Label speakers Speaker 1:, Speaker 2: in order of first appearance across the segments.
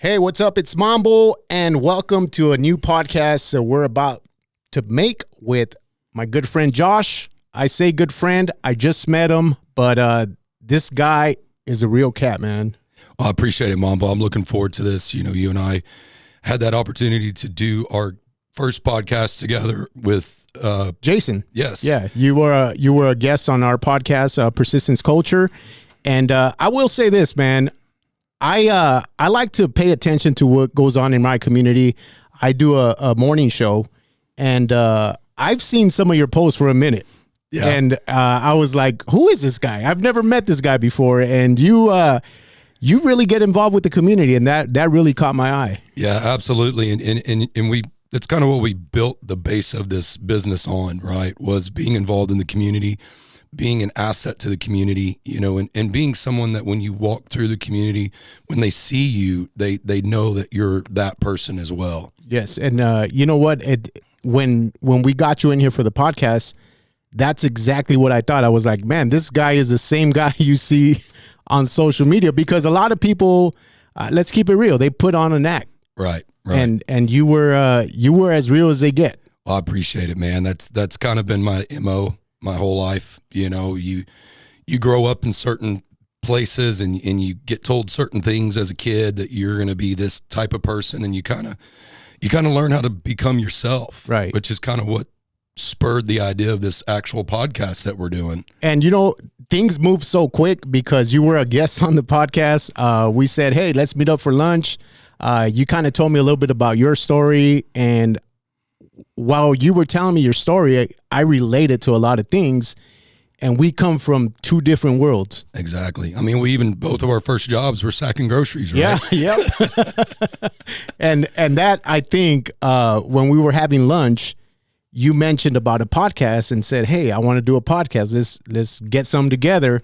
Speaker 1: Hey, what's up? It's Mambo, and welcome to a new podcast that we're about to make with my good friend Josh. I say good friend. I just met him, but this guy is a real cat, man.
Speaker 2: I appreciate it, Mambo. I'm looking forward to this. You know, you and I had that opportunity to do our first podcast together with
Speaker 1: Jason.
Speaker 2: Yes.
Speaker 1: Yeah, you were a guest on our podcast, Persistence Culture, and I will say this, man. I like to pay attention to what goes on in my community. I do a morning show, and I've seen some of your posts for a minute.
Speaker 2: Yeah.
Speaker 1: And I was like, who is this guy? I've never met this guy before. And you really get involved with the community, and that really caught my eye.
Speaker 2: Yeah, absolutely. And we that's kind of what we built the base of this business on, right? Was being involved in the community, being an asset to the community, you know, and being someone that when you walk through the community, when they see you, they know that you're that person as well.
Speaker 1: Yes. And you know what? When we got you in here for the podcast, that's exactly what I thought. I was like, man, this guy is the same guy you see on social media, because a lot of people, let's keep it real, they put on an act.
Speaker 2: Right.
Speaker 1: And you were as real as they get.
Speaker 2: Well, I appreciate it, man. That's kind of been my MO my whole life. You know, you grow up in certain places and you get told certain things as a kid that you're going to be this type of person, and you kind of learn how to become yourself,
Speaker 1: right?
Speaker 2: Which is kind of what spurred the idea of this actual podcast that we're doing.
Speaker 1: And you know, things move so quick because you were a guest on the podcast. We said, hey, let's meet up for lunch. You kind of told me a little bit about your story, and while you were telling me your story, I related to a lot of things, and we come from two different worlds.
Speaker 2: Exactly. I mean, both of our first jobs were sacking groceries, right?
Speaker 1: Yeah, yep. and that, I think, when we were having lunch, you mentioned about a podcast and said, hey, I want to do a podcast. Let's get some together.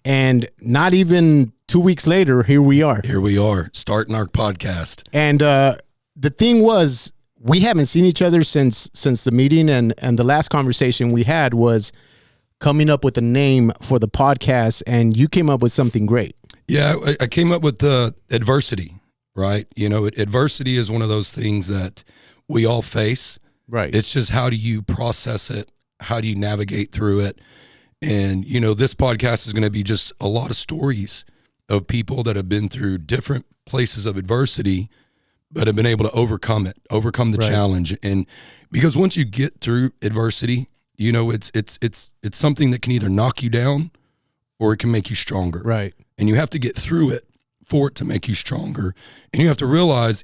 Speaker 1: And not even 2 weeks later, here we are.
Speaker 2: Here we are, starting our podcast.
Speaker 1: And the thing was, we haven't seen each other since the meeting, and the last conversation we had was coming up with a name for the podcast, and you came up with something great.
Speaker 2: Yeah, I came up with the adversity, right? You know, adversity is one of those things that we all face.
Speaker 1: Right.
Speaker 2: It's just, how do you process it? How do you navigate through it? And, you know, this podcast is going to be just a lot of stories of people that have been through different places of adversity, but have been able to overcome the
Speaker 1: right.
Speaker 2: challenge. And because once you get through adversity, you know, it's something that can either knock you down or it can make you stronger.
Speaker 1: Right.
Speaker 2: And you have to get through it for it to make you stronger. And you have to realize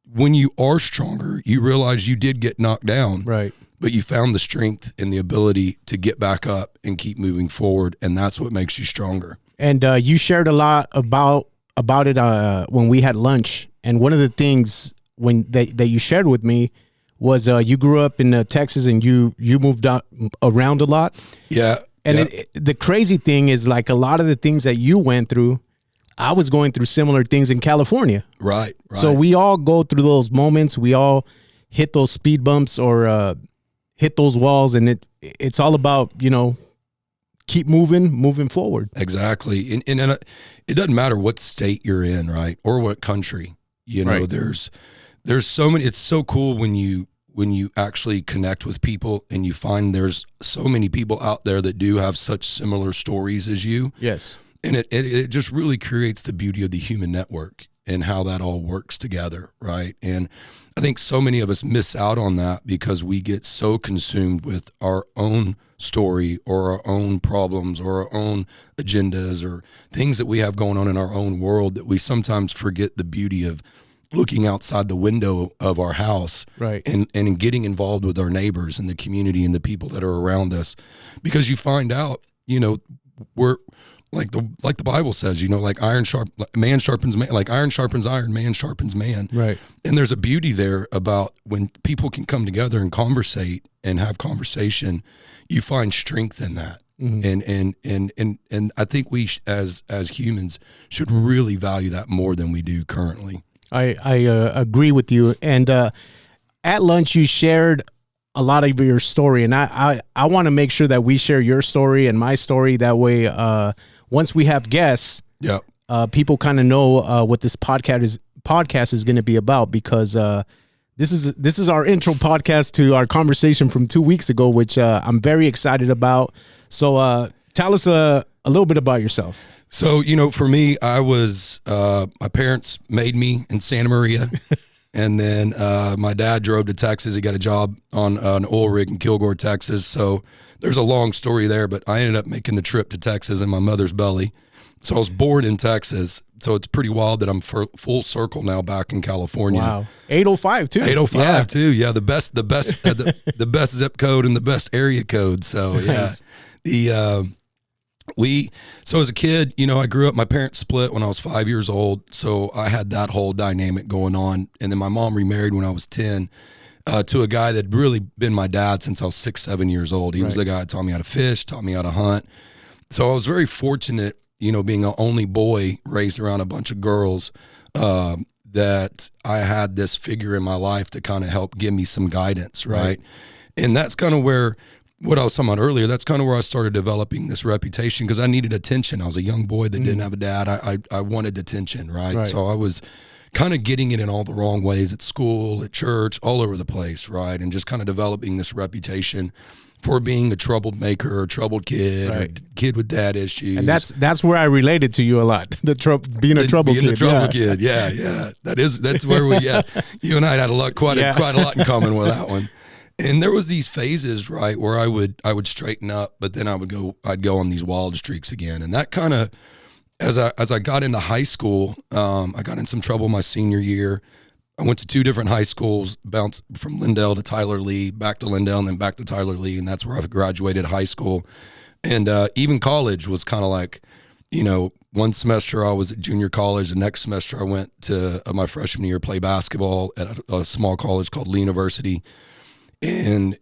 Speaker 2: when you are stronger, you realize you did get knocked down.
Speaker 1: Right.
Speaker 2: But you found the strength and the ability to get back up and keep moving forward. And that's what makes you stronger. And
Speaker 1: you shared a lot about it when we had lunch. And one of the things that you shared with me was you grew up in Texas, and you moved around a lot.
Speaker 2: Yeah.
Speaker 1: And the crazy thing is, like, a lot of the things that you went through, I was going through similar things in California.
Speaker 2: Right.
Speaker 1: So we all go through those moments. We all hit those speed bumps or hit those walls, and it's all about, you know, keep moving forward.
Speaker 2: Exactly. And it doesn't matter what state you're in, right? Or what country. You know,
Speaker 1: right.
Speaker 2: there's so many. It's so cool when you actually connect with people and you find there's so many people out there that do have such similar stories as you.
Speaker 1: Yes.
Speaker 2: And it just really creates the beauty of the human network and how that all works together, right? And I think so many of us miss out on that because we get so consumed with our own story or our own problems or our own agendas or things that we have going on in our own world that we sometimes forget the beauty of looking outside the window of our house,
Speaker 1: right,
Speaker 2: and getting involved with our neighbors and the community and the people that are around us, because you find out, you know, we're like the Bible says, you know, like man sharpens man, like iron sharpens iron, man sharpens man.
Speaker 1: Right.
Speaker 2: And there's a beauty there about when people can come together and conversate and have conversation, you find strength in that. Mm-hmm. And I think we as humans should really value that more than we do currently.
Speaker 1: I agree with you. And at lunch, you shared a lot of your story, and I want to make sure that we share your story and my story. That way, once we have guests,
Speaker 2: yeah,
Speaker 1: people kind of know what this podcast podcast is going to be about, because this is our intro podcast to our conversation from 2 weeks ago, which I'm very excited about. So tell us a little bit about yourself.
Speaker 2: So, for me, I was, my parents made me in Santa Maria. And then my dad drove to Texas. He got a job on an oil rig in Kilgore, Texas. So there's a long story there, but I ended up making the trip to Texas in my mother's belly. So I was born in Texas. So it's pretty wild that I'm full circle now back in California.
Speaker 1: Wow. 805 too.
Speaker 2: 805 too. Yeah. The best, the best zip code and the best area code. So yeah, so as a kid, I grew up, my parents split when I was 5 years old. So I had that whole dynamic going on. And then my mom remarried when I was 10 to a guy that had really been my dad since I was 6, 7 years old. He was the guy that taught me how to fish, taught me how to hunt. So I was very fortunate, being an only boy raised around a bunch of girls, that I had this figure in my life to kind of help give me some guidance. Right. And that's kind of where, what I was talking about earlier, that's kind of where I started developing this reputation, because I needed attention. I was a young boy that didn't have a dad. I wanted attention, right? So I was kind of getting it in all the wrong ways at school, at church, all over the place, right? And just kind of developing this reputation for being a troubled maker, or troubled kid, or kid with dad issues.
Speaker 1: And that's where I related to you a lot. Being a troubled kid.
Speaker 2: Being a troubled kid, yeah. That's where you and I had quite a lot in common with that one. And there was these phases, right, where I would straighten up, but then I'd go on these wild streaks again. And that kind of, as I got into high school, I got in some trouble my senior year. I went to 2 different high schools, bounced from Lindell to Tyler Lee, back to Lindell, and then back to Tyler Lee, and that's where I graduated high school. And even college was kind of like, one semester I was at junior college. The next semester I went to my freshman year play basketball at a small college called Lee University. And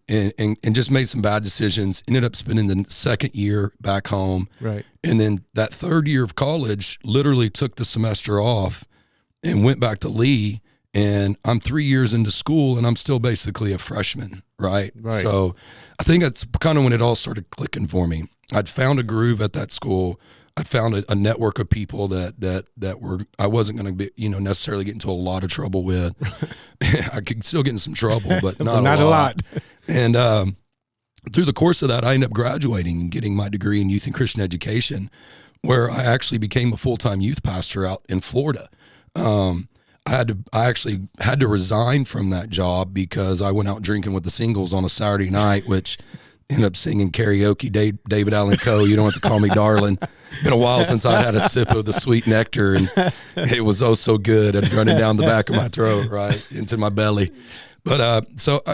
Speaker 2: just made some bad decisions. Ended up spending the second year back home.
Speaker 1: Right.
Speaker 2: And then that third year of college, literally took the semester off and went back to Lee. And I'm 3 years into school and I'm still basically a freshman. Right. So I think that's kind of when it all started clicking for me. I'd found a groove at that school. I found a network of people that were, I wasn't going to be, necessarily get into a lot of trouble with. I could still get in some trouble, but not a lot. And through the course of that, I ended up graduating and getting my degree in youth and Christian education, where I actually became a full-time youth pastor out in Florida. I actually had to resign from that job because I went out drinking with the singles on a Saturday night, which ended up singing karaoke, David Allen Coe, You Don't Have to Call Me Darling. Been a while since I'd had a sip of the sweet nectar, and it was oh so good and running down the back of my throat, right, into my belly. But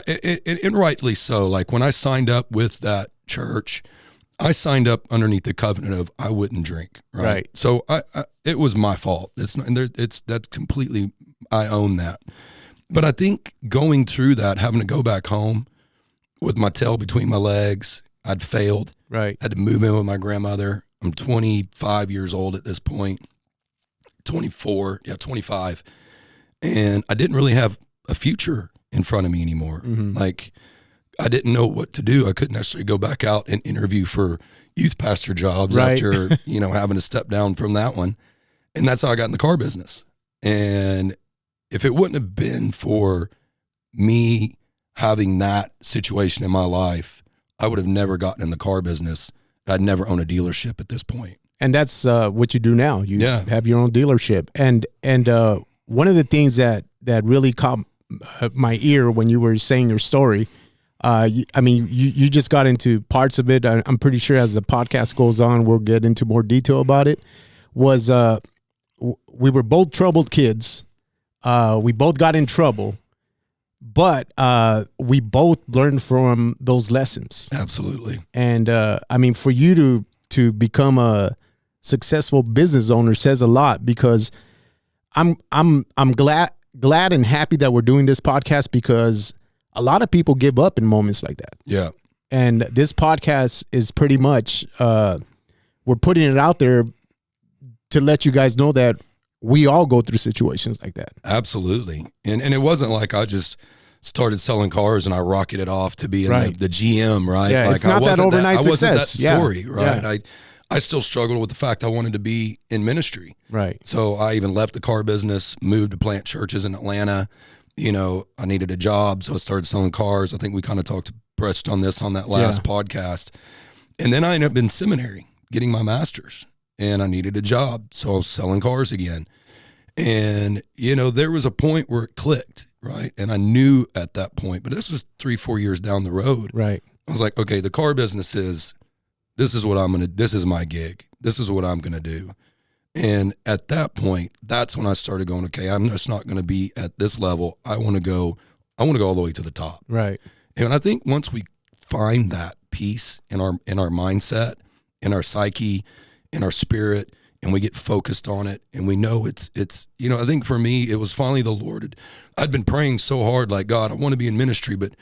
Speaker 2: and rightly so. Like when I signed up with that church, I signed up underneath the covenant of I wouldn't drink, right? So it was my fault. That's completely, I own that. But I think going through that, having to go back home with my tail between my legs, I'd failed.
Speaker 1: Right.
Speaker 2: Had to move in with my grandmother. I'm 25 years old at this point, 25. And I didn't really have a future in front of me anymore. Like I didn't know what to do. I couldn't necessarily go back out and interview for youth pastor jobs after, having to step down from that one. And that's how I got in the car business. And if it wouldn't have been for me having that situation in my life, I would have never gotten in the car business. I'd never own a dealership at this point.
Speaker 1: And that's what you do now. You have your own dealership. And one of the things that really caught my ear when you were saying your story, you just got into parts of it. I'm pretty sure as the podcast goes on, we'll get into more detail about it, was we were both troubled kids. We both got in trouble. But we both learned from those lessons.
Speaker 2: Absolutely.
Speaker 1: And for you to become a successful business owner says a lot, because I'm glad and happy that we're doing this podcast, because a lot of people give up in moments like that.
Speaker 2: Yeah.
Speaker 1: And this podcast is pretty much we're putting it out there to let you guys know that we all go through situations like that.
Speaker 2: Absolutely. And it wasn't like I just started selling cars and I rocketed off to be in the GM, right?
Speaker 1: Yeah,
Speaker 2: like
Speaker 1: it's not that overnight success.
Speaker 2: I wasn't that story, right? I still struggled with the fact I wanted to be in ministry.
Speaker 1: Right.
Speaker 2: So I even left the car business, moved to plant churches in Atlanta. You know, I needed a job, so I started selling cars. I think we kind of brushed on this on that last podcast. And then I ended up in seminary getting my master's, and I needed a job, so I was selling cars again. And, you know, there was a point where it clicked, right? And I knew at that point, but this was 3-4 years down the road.
Speaker 1: Right.
Speaker 2: I was like, okay, the car business this is my gig. This is what I'm going to do. And at that point, that's when I started going, okay, I'm just not going to be at this level. I want to go all the way to the top.
Speaker 1: Right.
Speaker 2: And I think once we find that peace in our mindset, in our psyche, in our spirit, and we get focused on it, and we know it's you know, I think for me, it was finally the Lord. I'd been praying so hard, like, God, I want to be in ministry, but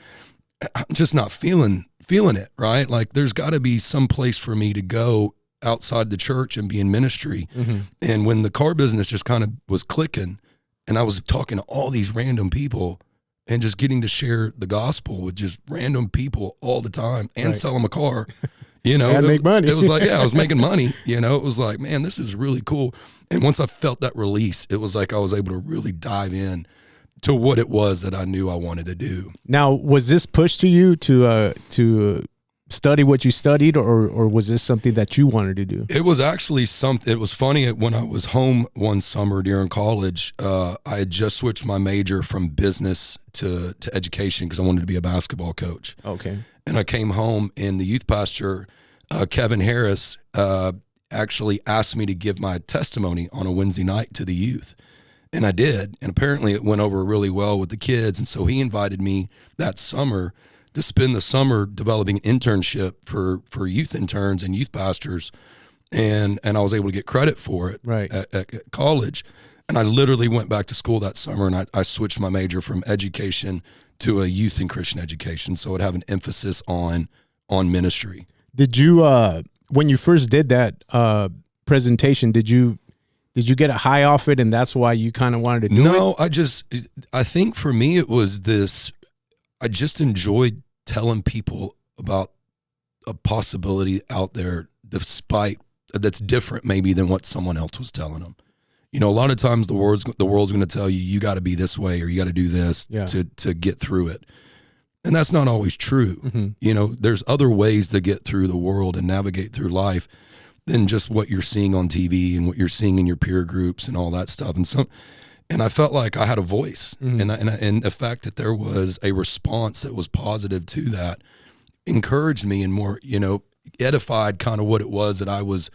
Speaker 2: I'm just not feeling it, right? Like, there's got to be some place for me to go outside the church and be in ministry. Mm-hmm. And when the car business just kind of was clicking, and I was talking to all these random people and just getting to share the gospel with just random people all the time and sell them a car. You know,
Speaker 1: make money.
Speaker 2: It was like, I was making money. You know, it was like, man, this is really cool. And once I felt that release, it was like I was able to really dive in to what it was that I knew I wanted to do.
Speaker 1: Now, was this pushed to you to study what you studied, or was this something that you wanted to do?
Speaker 2: It was actually something. It was funny. When I was home one summer during college, I had just switched my major from business to education because I wanted to be a basketball coach.
Speaker 1: Okay.
Speaker 2: And I came home, and the youth pastor, Kevin Harris, actually asked me to give my testimony on a Wednesday night to the youth. And I did. And apparently it went over really well with the kids. And so he invited me that summer to spend the summer developing an internship for youth interns and youth pastors. And I was able to get credit for it at college. And I literally went back to school that summer, and I switched my major from education to a youth and Christian education, so it would have an emphasis on ministry. Did
Speaker 1: you, when you first did that presentation, did you get a high off it, and that's why you kind of wanted to do it?
Speaker 2: No, I think for me it was this, I just enjoyed telling people about a possibility out there despite, that's different maybe than what someone else was telling them. You know, a lot of times the world's going to tell you got to be this way or you got to do this to get through it. And that's not always true. Mm-hmm. You know, there's other ways to get through the world and navigate through life than just what you're seeing on TV and what you're seeing in your peer groups and all that stuff. And I felt like I had a voice. Mm-hmm. And the fact that there was a response that was positive to that encouraged me and more, you know, edified kind of what it was that I was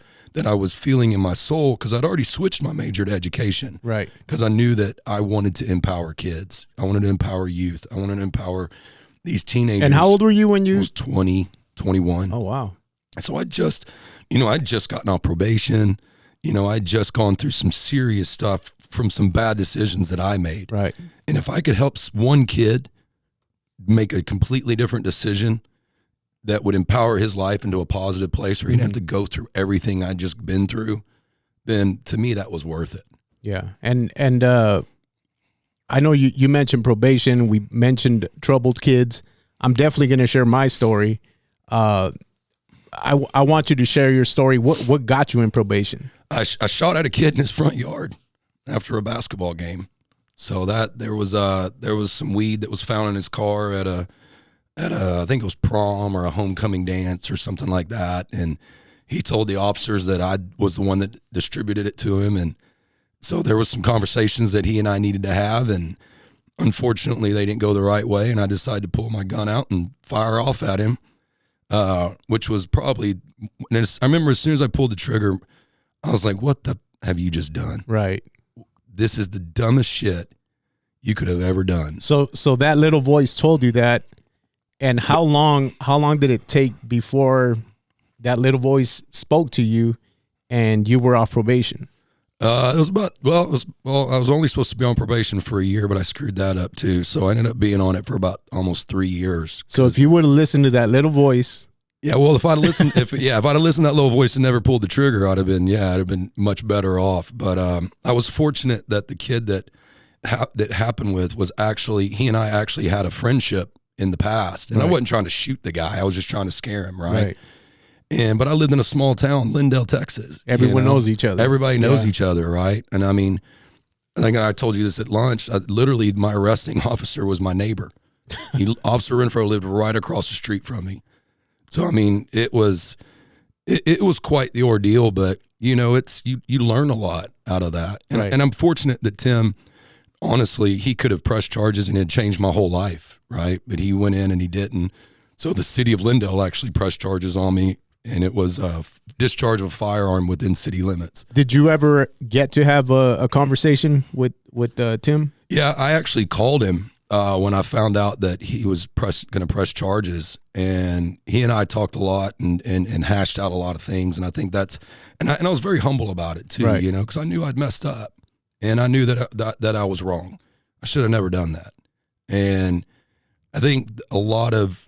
Speaker 2: feeling in my soul, because I'd already switched my major to education.
Speaker 1: Right.
Speaker 2: Because I knew that I wanted to empower kids. I wanted to empower youth. I wanted to empower these teenagers.
Speaker 1: And how old were you when you?
Speaker 2: I was 20, 21.
Speaker 1: Oh, wow.
Speaker 2: So I'd just gotten off probation. You know, I'd just gone through some serious stuff from some bad decisions that I made.
Speaker 1: Right.
Speaker 2: And if I could help one kid make a completely different decision that would empower his life into a positive place where he'd have to go through everything I'd just been through, then to me that was worth it.
Speaker 1: Yeah. And I know you mentioned probation. We mentioned troubled kids. I'm definitely going to share my story. I want you to share your story. What got you in probation? I
Speaker 2: shot at a kid in his front yard after a basketball game. So that there was some weed that was found in his car at a I think it was prom or a homecoming dance or something like that. And he told the officers that I was the one that distributed it to him. And so there was some conversations that he and I needed to have. And unfortunately they didn't go the right way. And I decided to pull my gun out and fire off at him, which was probably, I remember as soon as I pulled the trigger, I was like, what the have you just done?
Speaker 1: Right.
Speaker 2: This is the dumbest shit you could have ever done.
Speaker 1: So that little voice told you that. And how long did it take before that little voice spoke to you and you were off probation?
Speaker 2: It was I was only supposed to be on probation for a year, but I screwed that up too. So I ended up being on it for about almost 3 years.
Speaker 1: So if you would have listened to that little voice.
Speaker 2: Yeah, well, if I'd listened to that little voice and never pulled the trigger, I'd have been much better off. But I was fortunate that the kid that happened with was he and I actually had a friendship in the past. And I wasn't trying to shoot the guy. I was just trying to scare him, right? But I lived in a small town, Lindale, Texas.
Speaker 1: Everyone knows each other.
Speaker 2: Everybody knows each other, right? And I mean, I think I told you this at lunch. Literally, my arresting officer was my neighbor. Officer Renfro lived right across the street from me. So I mean, it was quite the ordeal. But you know, it's you learn a lot out of that. And, and I'm fortunate that Tim, honestly, he could have pressed charges and it changed my whole life, right? But he went in and he didn't. So the city of Lindale actually pressed charges on me. And it was a discharge of a firearm within city limits.
Speaker 1: Did you ever get to have a conversation with Tim?
Speaker 2: Yeah, I actually called him when I found out that he was going to press charges, and he and I talked a lot and hashed out a lot of things. And I think that's and I was very humble about it too, you know, because I knew I'd messed up, and I knew that I was wrong. I should have never done that. And I think a lot of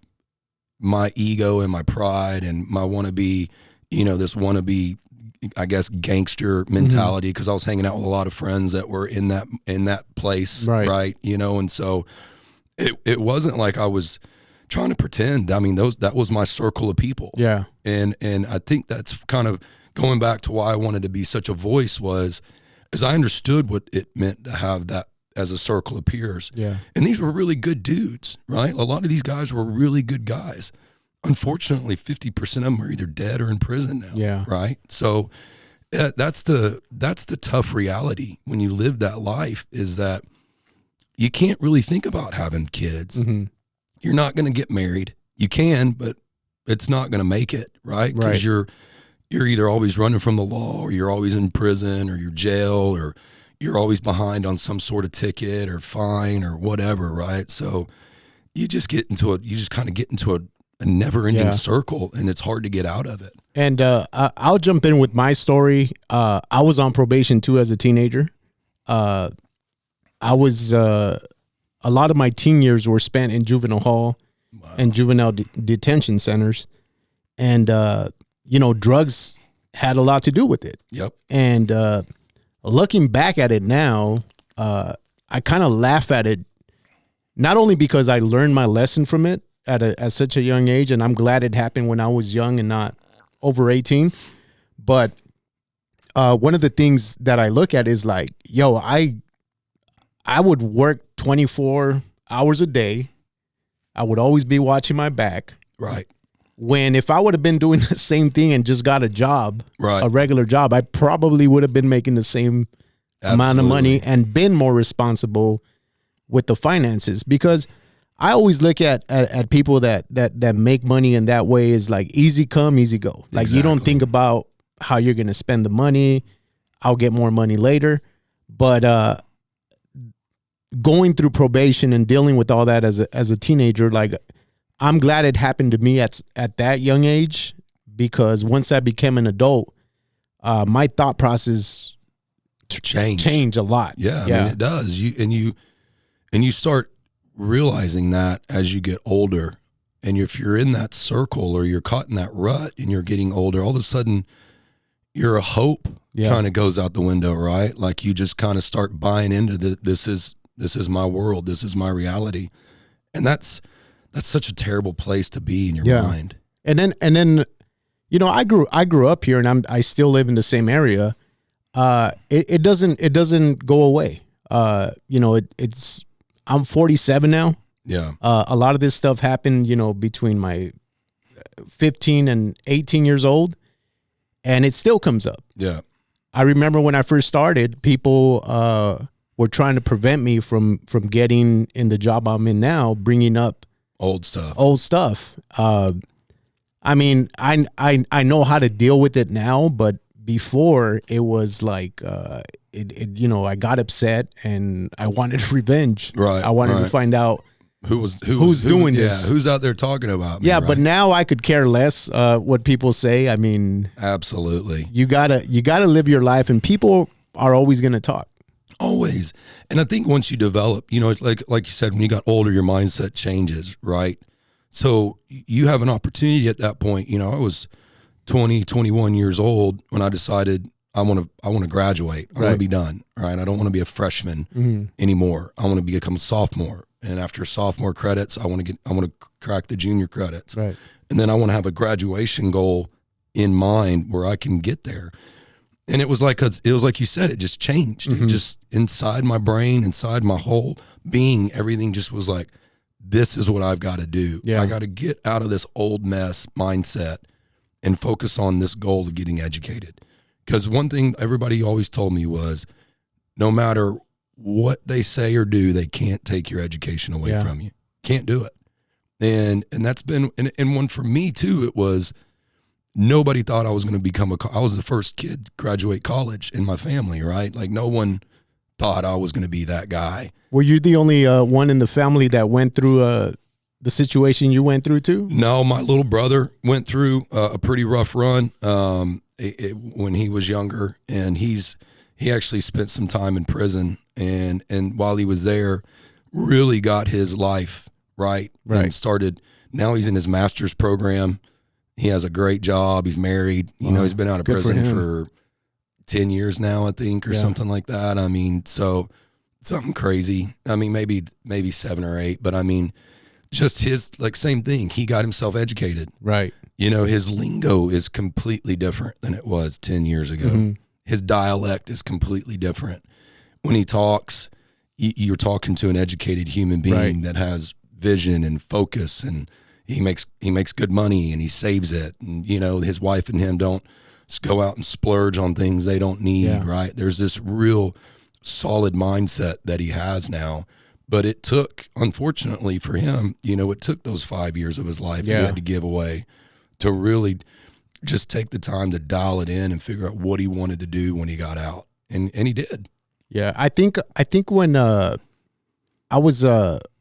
Speaker 2: my ego and my pride and my wannabe, you know, this wannabe, I guess, gangster mentality, because I was hanging out with a lot of friends that were in that place, right? You know, and so it wasn't like I was trying to pretend. I mean, that was my circle of people. Yeah. And I think that's kind of going back to why I wanted to be such a voice, was as I understood what it meant to have that as a circle of peers. Yeah. And these were really good dudes, right? A lot of these guys were really good guys. Unfortunately, 50% of them are either dead or in prison now. Yeah. Right. So that's the tough reality when you live that life, is that you can't really think about having kids. You're not going to get married. You can, but it's not going to make it, right? Because you're either always running from the law, or you're always in prison, or you're jail, or you're always behind on some sort of ticket or fine or whatever, right? So you just kind of get into a never-ending circle, and it's hard to get out of it. And
Speaker 1: I'll jump in with my story. I was on probation too as a teenager. I was a lot of my teen years were spent in juvenile hall and juvenile detention centers, and you know, drugs had a lot to do with it. Yep. And looking back at it now, I kind of laugh at it, not only because I learned my lesson from it at such a young age, and I'm glad it happened when I was young and not over 18, but one of the things that I look at is like, yo, I would work 24 hours a day. I would always be watching my back.
Speaker 2: Right.
Speaker 1: When if I would have been doing the same thing and just got a job, a regular job, I probably would have been making the same amount of money and been more responsible with the finances. Because I always look at people that make money in that way is like easy come, easy go. Like you don't think about how you're going to spend the money. I'll get more money later. But going through probation and dealing with all that as a teenager, like I'm glad it happened to me at that young age, because once I became an adult, my thought process changed a lot.
Speaker 2: Yeah, I mean, it does. You start realizing that as you get older, and if you're in that circle or you're caught in that rut and you're getting older, all of a sudden your hope kind of goes out the window, right? Like you just kind of start buying into this is my world, this is my reality, and that's such a terrible place to be in your mind.
Speaker 1: And then, you know, I grew up here, and I still live in the same area. It doesn't go away. You know, I'm 47 now. Yeah. A lot of this stuff happened, you know, between my 15 and 18 years old, and it still comes up. Yeah. I remember when I first started, people were trying to prevent me from getting in the job I'm in now, bringing up
Speaker 2: old stuff.
Speaker 1: I mean, I know how to deal with it now, but before it was like, you know, I got upset and I wanted revenge. Right. I wanted to find out who's doing this.
Speaker 2: Yeah, who's out there talking about me.
Speaker 1: Yeah, but now I could care less what people say. I mean,
Speaker 2: absolutely.
Speaker 1: You gotta live your life, and people are always gonna talk.
Speaker 2: Always. And I think once you develop, you know, it's like you said, when you got older, your mindset changes, right? So you have an opportunity at that point. You know, I was 20, 21 years old when I decided I want to graduate. I want to be done, right? I don't want to be a freshman anymore. I want to become a sophomore. And after sophomore credits, I want to crack the junior credits. Right. And then I want to have a graduation goal in mind where I can get there. And it was like you said, it just changed. It just inside my brain, inside my whole being, everything just was like, this is what I've got to do.
Speaker 1: Yeah.
Speaker 2: I got to get out of this old mess mindset and focus on this goal of getting educated. Because one thing everybody always told me was, no matter what they say or do, they can't take your education away from you. Can't do it. And that's been, and one for me too, it was, nobody thought I was going to become I was the first kid to graduate college in my family, right? Like no one thought I was going to be that guy.
Speaker 1: Were you the only one in the family that went through the situation you went through too?
Speaker 2: No, my little brother went through a pretty rough run when he was younger, and he actually spent some time in prison, and while he was there, really got his life right. And started. Now he's in his master's program. He has a great job. He's married. You know, he's been out of prison for 10 years now, I think, or something like that. I mean, so something crazy. I mean, maybe 7 or 8, but I mean, just his, like, same thing. He got himself educated.
Speaker 1: Right.
Speaker 2: You know, his lingo is completely different than it was 10 years ago. His dialect is completely different. When he talks, you're talking to an educated human being that has vision and focus, and he makes good money, and he saves it. And, you know, his wife and him don't go out and splurge on things they don't need, right? There's this real solid mindset that he has now. But it took, unfortunately for him, you know, it took those 5 years of his life that he had to give away to really just take the time to dial it in and figure out what he wanted to do when he got out. And he did. Yeah.
Speaker 1: I think when I was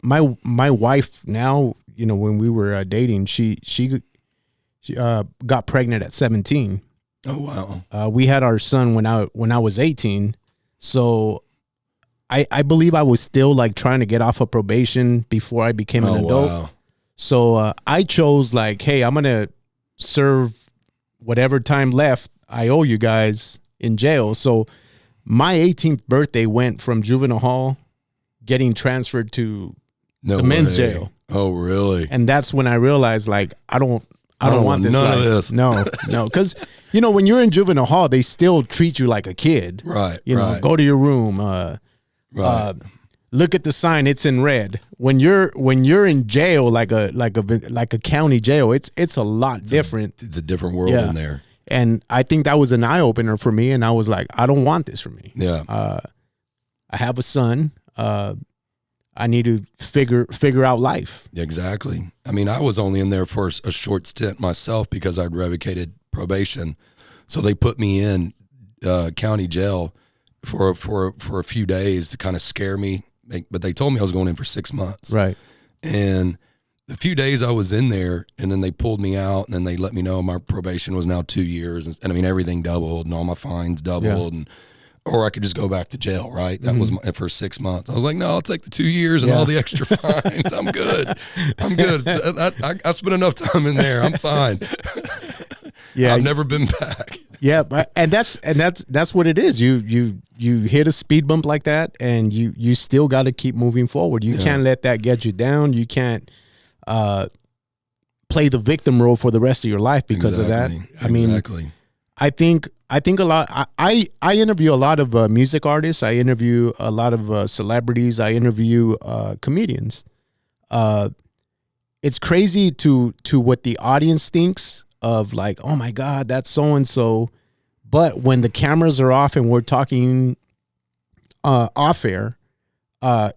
Speaker 1: my wife now, you know, when we were dating, she got pregnant at 17.
Speaker 2: Oh wow.
Speaker 1: We had our son when I was 18. So I believe I was still like trying to get off of probation before I became an adult. Wow. So I chose like, hey, I'm gonna serve whatever time left I owe you guys in jail. So my 18th birthday went from juvenile hall getting transferred to the men's jail.
Speaker 2: Oh, really?
Speaker 1: And that's when I realized, like, I don't want this
Speaker 2: none
Speaker 1: life.
Speaker 2: of this.
Speaker 1: No, because you know, when you're in juvenile hall, they still treat you like a kid.
Speaker 2: Right.
Speaker 1: You know, go to your room. Look at the sign; it's in red. When you're in jail, like a county jail, it's a lot different.
Speaker 2: It's a different world in there.
Speaker 1: And I think that was an eye opener for me. And I was like, I don't want this for me.
Speaker 2: Yeah.
Speaker 1: I have a son. I need to figure out life.
Speaker 2: Exactly. I mean, I was only in there for a short stint myself because I'd revocated probation. So they put me in county jail for a few days to kind of scare me. But they told me I was going in for 6 months.
Speaker 1: Right.
Speaker 2: And the few days I was in there, and then they pulled me out, and then they let me know my probation was now 2 years. And I mean, everything doubled, and all my fines doubled, or I could just go back to jail, right? That was for 6 months. I was like, no, I'll take the 2 years and all the extra fines. I'm good. I spent enough time in there. I'm fine. I've never been back.
Speaker 1: Yeah, and that's what it is. You hit a speed bump like that, and you still got to keep moving forward. You can't let that get you down. You can't play the victim role for the rest of your life because of that. I mean, I think a lot. I interview a lot of music artists. I interview a lot of celebrities. I interview comedians. It's crazy to what the audience thinks of, like, oh my God, that's so and so. But when the cameras are off and we're talking off air,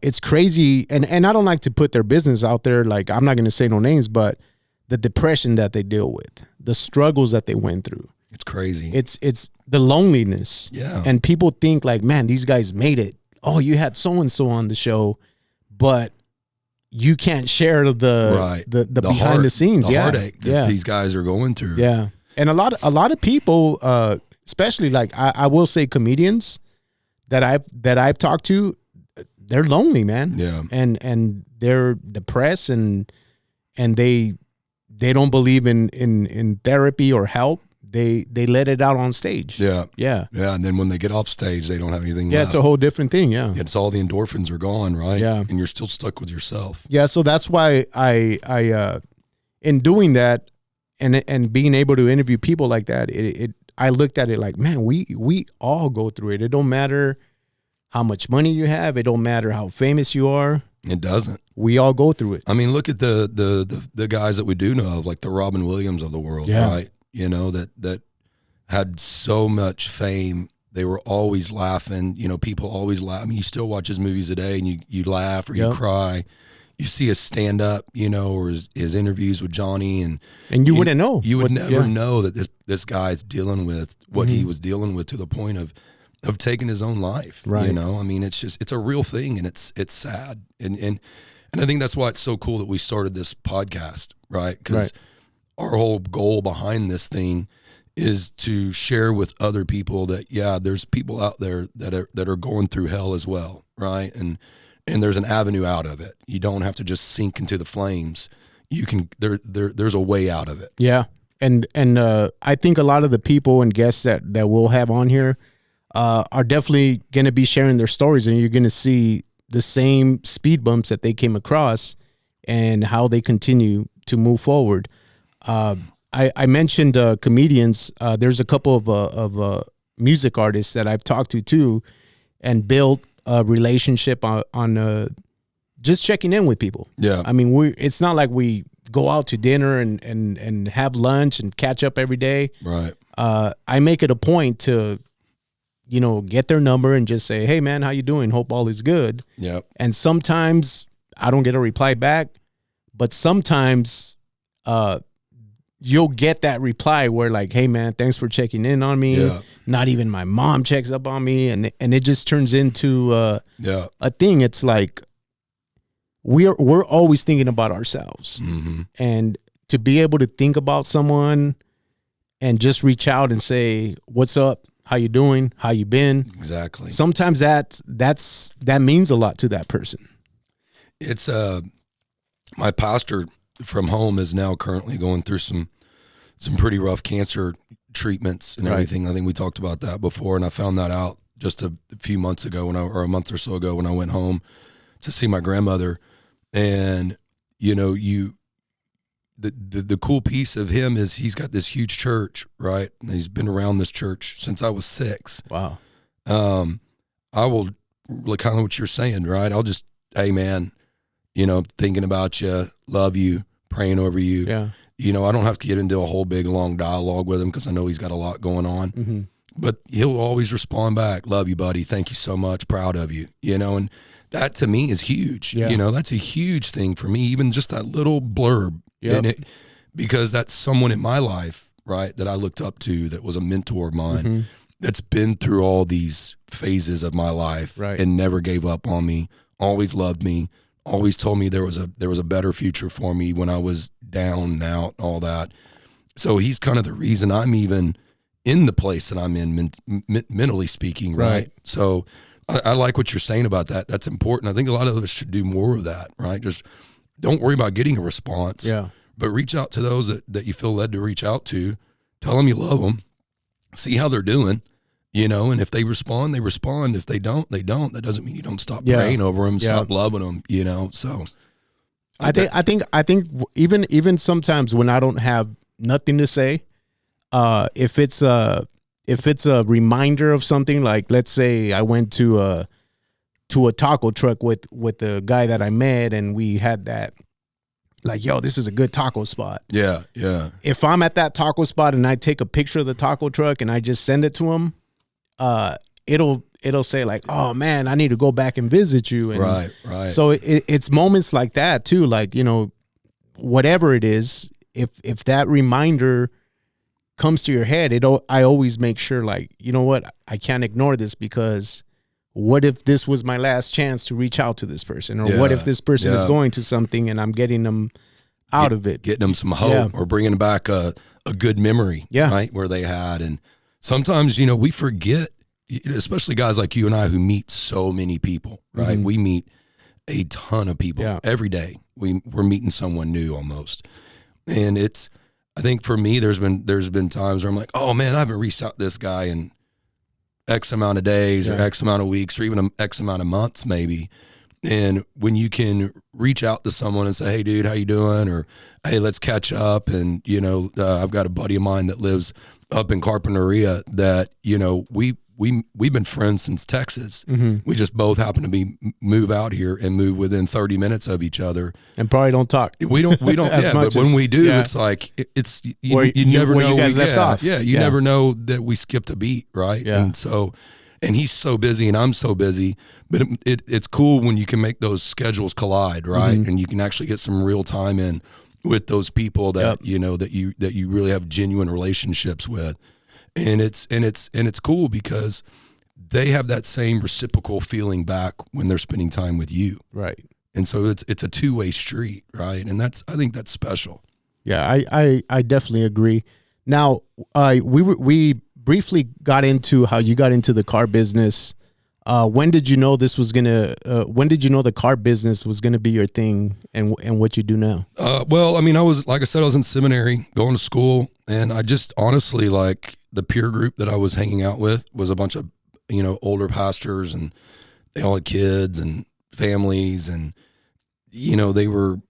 Speaker 1: it's crazy. And I don't like to put their business out there. Like, I'm not going to say no names, but the depression that they deal with, the struggles that they went through.
Speaker 2: It's crazy.
Speaker 1: It's the loneliness. Yeah. And people think like, man, these guys made it. Oh, you had so-and-so on the show, but you can't share the behind the scenes.
Speaker 2: The heartache that these guys are going through.
Speaker 1: Yeah. And a lot of people, especially like I will say comedians that I've talked to, they're lonely, man.
Speaker 2: Yeah.
Speaker 1: And they're depressed and they don't believe in therapy or help. They let it out on stage.
Speaker 2: Yeah.
Speaker 1: Yeah.
Speaker 2: Yeah. And then when they get off stage, they don't have anything left.
Speaker 1: Yeah, it's a whole different thing. Yeah.
Speaker 2: It's all the endorphins are gone, right?
Speaker 1: Yeah.
Speaker 2: And you're still stuck with yourself.
Speaker 1: Yeah. So that's why I in doing that and being able to interview people like that, I looked at it like, man, we all go through it. It don't matter how much money you have. It don't matter how famous you are.
Speaker 2: It doesn't.
Speaker 1: We all go through it.
Speaker 2: I mean, look at the guys that we do know of, like the Robin Williams of the world, right? You know, that had so much fame. They were always laughing. You know, people always laugh. I mean, you still watch his movies today and you laugh or you cry. You see his stand up, you know, or his interviews with Johnny, and
Speaker 1: you wouldn't know.
Speaker 2: You would never know that this guy's dealing with what he was dealing with, to the point of taking his own life.
Speaker 1: Right.
Speaker 2: You know, I mean, it's a real thing, and it's sad. And I think that's why it's so cool that we started this podcast, right? Because our whole goal behind this thing is to share with other people that, there's people out there that are going through hell as well, right? And there's an avenue out of it. You don't have to just sink into the flames. You can there's a way out of it.
Speaker 1: Yeah. And I think a lot of the people and guests that we'll have on here are definitely going to be sharing their stories, and you're going to see the same speed bumps that they came across and how they continue to move forward. I mentioned comedians. There's a couple of music artists that I've talked to too, and built a relationship on just checking in with people.
Speaker 2: Yeah.
Speaker 1: I mean, it's not like we go out to dinner and have lunch and catch up every day.
Speaker 2: Right.
Speaker 1: I make it a point to, get their number and just say, hey man, how you doing? Hope all is good.
Speaker 2: Yep.
Speaker 1: And sometimes I don't get a reply back, but sometimes you'll get that reply where like, hey man, thanks for checking in on me.
Speaker 2: Yeah.
Speaker 1: Not even my mom checks up on me. And it just turns into a thing. It's like, we're always thinking about ourselves.
Speaker 2: Mm-hmm. And
Speaker 1: to be able to think about someone and just reach out and say, what's up? How you doing? How you been?
Speaker 2: Exactly.
Speaker 1: Sometimes that means a lot to that person.
Speaker 2: It's my pastor from home is now currently going through some pretty rough cancer treatments and everything. I think we talked about that before, and I found that out just a few months ago or a month or so ago when I went home to see my grandmother. And the cool piece of him is he's got this huge church, right? And he's been around this church since I was 6.
Speaker 1: Wow.
Speaker 2: I will, like kind of what you're saying, right? I'll just, hey man, thinking about you, love you, praying over you.
Speaker 1: Yeah.
Speaker 2: I don't have to get into a whole big long dialogue with him because I know he's got a lot going on.
Speaker 1: Mm-hmm.
Speaker 2: But he'll always respond back, love you, buddy. Thank you so much. Proud of you. And that to me is huge.
Speaker 1: Yeah.
Speaker 2: That's a huge thing for me, even just that little blurb.
Speaker 1: Yep.
Speaker 2: Because that's someone in my life, right, that I looked up to, that was a mentor of mine,
Speaker 1: Mm-hmm.
Speaker 2: that's been through all these phases of my life and never gave up on me, always loved me, always told me there was a better future for me when I was down and out, all that. So he's kind of the reason I'm even in the place that I'm in, mentally speaking, right? So I like what you're saying about that. That's important. I think a lot of us should do more of that, right? Just don't worry about getting a response, but reach out to those that you feel led to reach out to. Tell them you love them. See how they're doing, and if they respond, they respond. If they don't, they don't. That doesn't mean you don't stop praying over them, stop loving them, so.
Speaker 1: I think even sometimes when I don't have nothing to say, if it's a reminder of something, like let's say I went to a taco truck with the guy that I met, and we had that, like, yo, this is a good taco spot.
Speaker 2: Yeah, yeah.
Speaker 1: If I'm at that taco spot and I take a picture of the taco truck and I just send it to him, it'll say like, oh man, I need to go back and visit you. And
Speaker 2: right.
Speaker 1: So it's moments like that too, like, whatever it is, if that reminder comes to your head, I always make sure, like, you know what, I can't ignore this, because what if this was my last chance to reach out to this person, or what if this person is going to something and I'm getting them out of it,
Speaker 2: getting them some hope, or bringing back a good memory, right, where they had. And sometimes, we forget, especially guys like you and I who meet so many people, right?
Speaker 1: Mm-hmm.
Speaker 2: We meet a ton of people every day. We're meeting someone new almost. And I think for me, there's been times where I'm like, oh man, I haven't reached out to this guy in X amount of days or X amount of weeks or even X amount of months maybe. And when you can reach out to someone and say, hey, dude, how you doing? Or, hey, let's catch up. And, I've got a buddy of mine that lives up in Carpinteria that, we've been friends since Texas.
Speaker 1: Mm-hmm.
Speaker 2: We just both happen to move out here and move within 30 minutes of each other.
Speaker 1: And probably don't talk.
Speaker 2: We don't, yeah, but when we do, it's like, you never know.
Speaker 1: You guys left off.
Speaker 2: Yeah, you never know that we skipped a beat, right?
Speaker 1: Yeah.
Speaker 2: And he's so busy and I'm so busy, but it's cool when you can make those schedules collide, right?
Speaker 1: Mm-hmm.
Speaker 2: And you can actually get some real time in with those people that that you really have genuine relationships with, and it's cool because they have that same reciprocal feeling back when they're spending time with you,
Speaker 1: right?
Speaker 2: And so it's a two-way street, right? And I think that's special.
Speaker 1: Yeah, I definitely agree. Now, we briefly got into how you got into the car business. When did you know this was gonna? When did you know the car business was gonna be your thing, and what you do now?
Speaker 2: Well, I mean, I was, like I said, I was in seminary, going to school, and I just honestly, like, the peer group that I was hanging out with was a bunch of older pastors, and they all had kids and families, and they were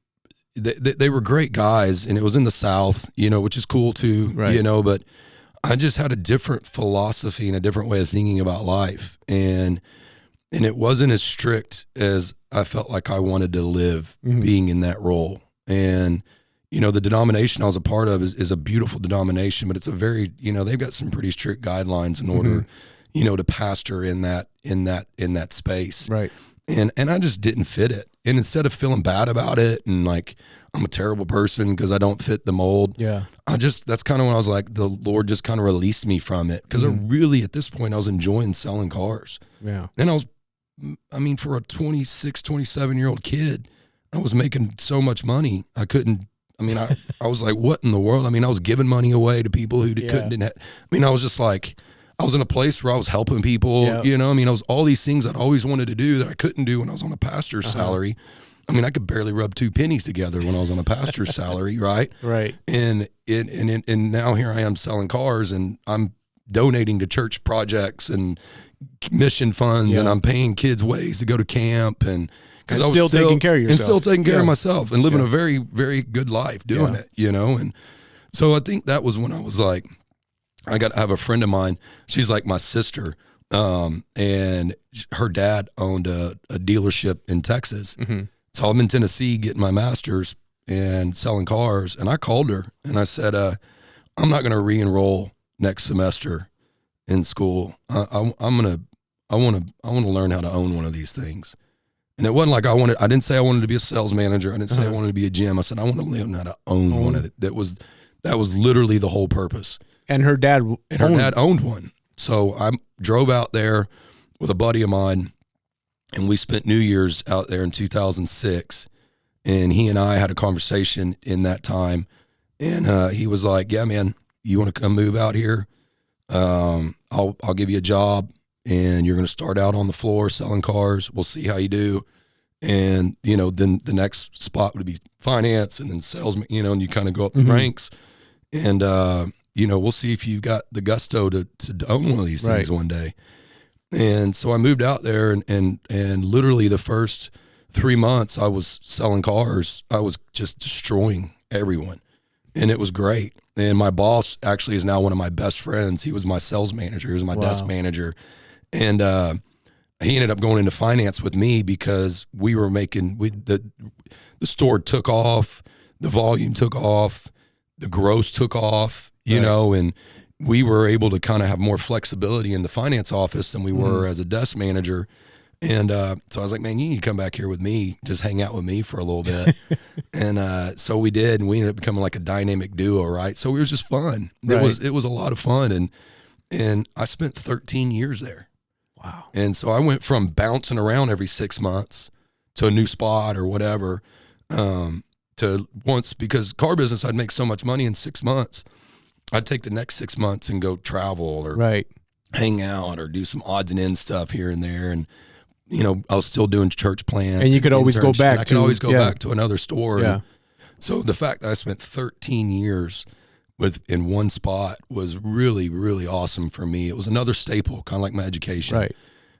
Speaker 2: great guys, and it was in the South, which is cool too,
Speaker 1: right.
Speaker 2: But I just had a different philosophy and a different way of thinking about life. And it wasn't as strict as I felt like I wanted to live being in that role. And, the denomination I was a part of is a beautiful denomination, but it's a very, they've got some pretty strict guidelines in order, to pastor in that space.
Speaker 1: Right.
Speaker 2: And I just didn't fit it. And instead of feeling bad about it and like, I'm a terrible person because I don't fit the mold.
Speaker 1: Yeah.
Speaker 2: That's kind of when I was like, the Lord just kind of released me from it. Because I really, at this point, I was enjoying selling cars.
Speaker 1: Yeah.
Speaker 2: And for a 26, 27-year-old kid, I was making so much money. I was like, what in the world? I was giving money away to people who couldn't. I was just like, I was in a place where I was helping people, I was all these things I'd always wanted to do that I couldn't do when I was on a pastor's salary. I could barely rub two pennies together when I was on a pastor's salary, right?
Speaker 1: Right.
Speaker 2: And now here I am selling cars, and I'm donating to church projects and mission funds, and I'm paying kids ways to go to camp, and because I was
Speaker 1: still taking care of yourself,
Speaker 2: and still taking care of myself, and living a very, very good life doing it, And so I think that was when I was like, I have a friend of mine. She's like my sister. And her dad owned a dealership in Texas. Mm-hmm. So I'm in Tennessee getting my master's and selling cars. And I called her and I said, I'm not going to re-enroll next semester in school. I want to learn how to own one of these things. And it wasn't like I didn't say I wanted to be a sales manager. I didn't say I wanted to be a GM. I said, I want to learn how to own one of it. That was literally the whole purpose.
Speaker 1: And her dad
Speaker 2: owned one. So I drove out there with a buddy of mine, and we spent New Year's out there in 2006. And he and I had a conversation in that time. And he was like, yeah, man, you want to come move out here? I'll give you a job, and you're going to start out on the floor selling cars. We'll see how you do. And, then the next spot would be finance, and then salesman, and you kind of go up the ranks. And, we'll see if you've got the gusto to own one of these things one day. And so I moved out there, and literally the first 3 months I was selling cars. I was just destroying everyone, and it was great. And my boss actually is now one of my best friends. He was my sales manager. He was my desk manager. And he ended up going into finance with me because we were making, the store took off, the volume took off, the gross took off, you know, and we were able to kind of have more flexibility in the finance office than we were as a desk manager. And so I was like, man, you need to come back here with me, just hang out with me for a little bit. And so we did, and we ended up becoming like a dynamic duo, right? So it was just fun. It was a lot of fun, and I spent 13 years there.
Speaker 1: Wow.
Speaker 2: And so I went from bouncing around every 6 months to a new spot or whatever, to once, because car business, I'd make so much money in 6 months. I'd take the next 6 months and go travel or hang out or do some odds and ends stuff here and there. And, you know, I was still doing church plans.
Speaker 1: And you could always go back.
Speaker 2: I could always go back to another store.
Speaker 1: Yeah.
Speaker 2: And so the fact that I spent 13 years in one spot was really, really awesome for me. It was another staple, kind of like my education.
Speaker 1: Right.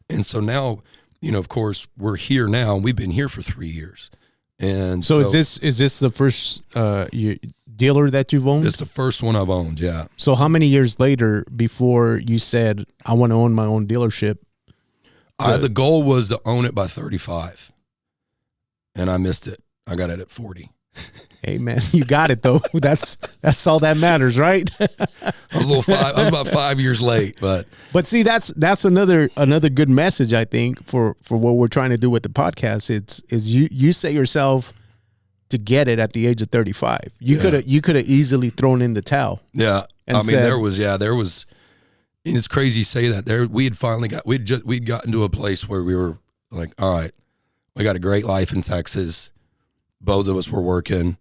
Speaker 2: And so now of course, we're here now, and we've been here for 3 years. And
Speaker 1: so is this the first dealer that you've owned?
Speaker 2: This is the first one I've owned, yeah.
Speaker 1: So how many years later before you said, I want to own my own dealership?
Speaker 2: The goal was to own it by 35, and I missed it. I got it at 40.
Speaker 1: Hey man, you got it though. That's all that matters, right?
Speaker 2: I was about 5 years late, but
Speaker 1: see, that's another good message, I think, for what we're trying to do with the podcast. Is you set yourself to get it at the age of 35. You could have easily thrown in the towel.
Speaker 2: Yeah, there was, and it's crazy you say that. We'd gotten to a place where we were like, all right, we got a great life in Texas. Both of us were working.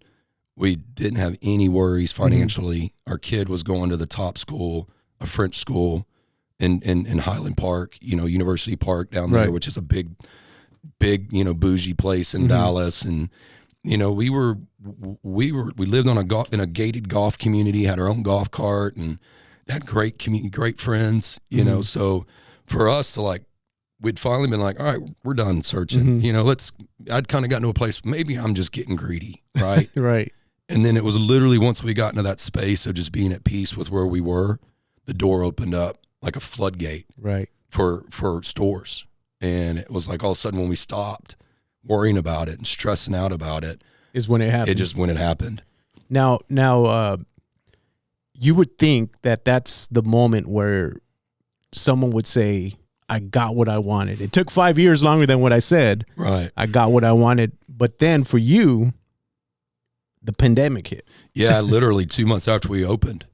Speaker 2: We didn't have any worries financially. Mm-hmm. Our kid was going to the top school, a French school in Highland Park, University Park down there, which is a big, bougie place in Dallas. And, we lived in a gated golf community, had our own golf cart, and had great friends, So for us to we'd finally been like, all right, we're done searching. I'd kind of gotten to a place, maybe I'm just getting greedy, right?
Speaker 1: Right.
Speaker 2: And then it was literally once we got into that space of just being at peace with where we were, the door opened up like a floodgate,
Speaker 1: right,
Speaker 2: for stores. And it was like all of a sudden when we stopped worrying about it and stressing out about it,
Speaker 1: is when it happened.
Speaker 2: It just when it happened.
Speaker 1: Now, you would think that that's the moment where someone would say, I got what I wanted. It took 5 years longer than what I said.
Speaker 2: Right.
Speaker 1: I got what I wanted. But then for you, the pandemic hit.
Speaker 2: Yeah, literally 2 months after we opened.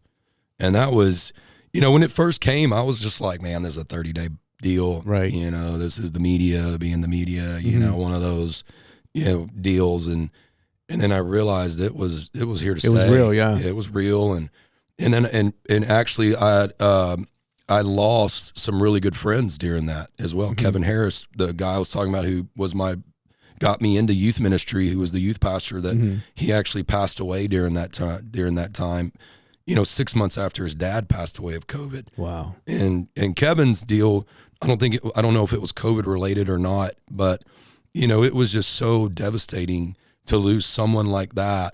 Speaker 2: And that was, when it first came, I was just like, man, this is a 30-day deal.
Speaker 1: Right.
Speaker 2: This is the media, being the media, one of those, deals. And then I realized it was here to stay.
Speaker 1: It was real, yeah.
Speaker 2: It was real. And actually I lost some really good friends during that as well. Mm-hmm. Kevin Harris, the guy I was talking about who was got me into youth ministry, who was the youth pastor, that he actually passed away during that time, 6 months after his dad passed away of COVID.
Speaker 1: Wow.
Speaker 2: And Kevin's deal, I don't know if it was COVID related or not, but it was just so devastating to lose someone like that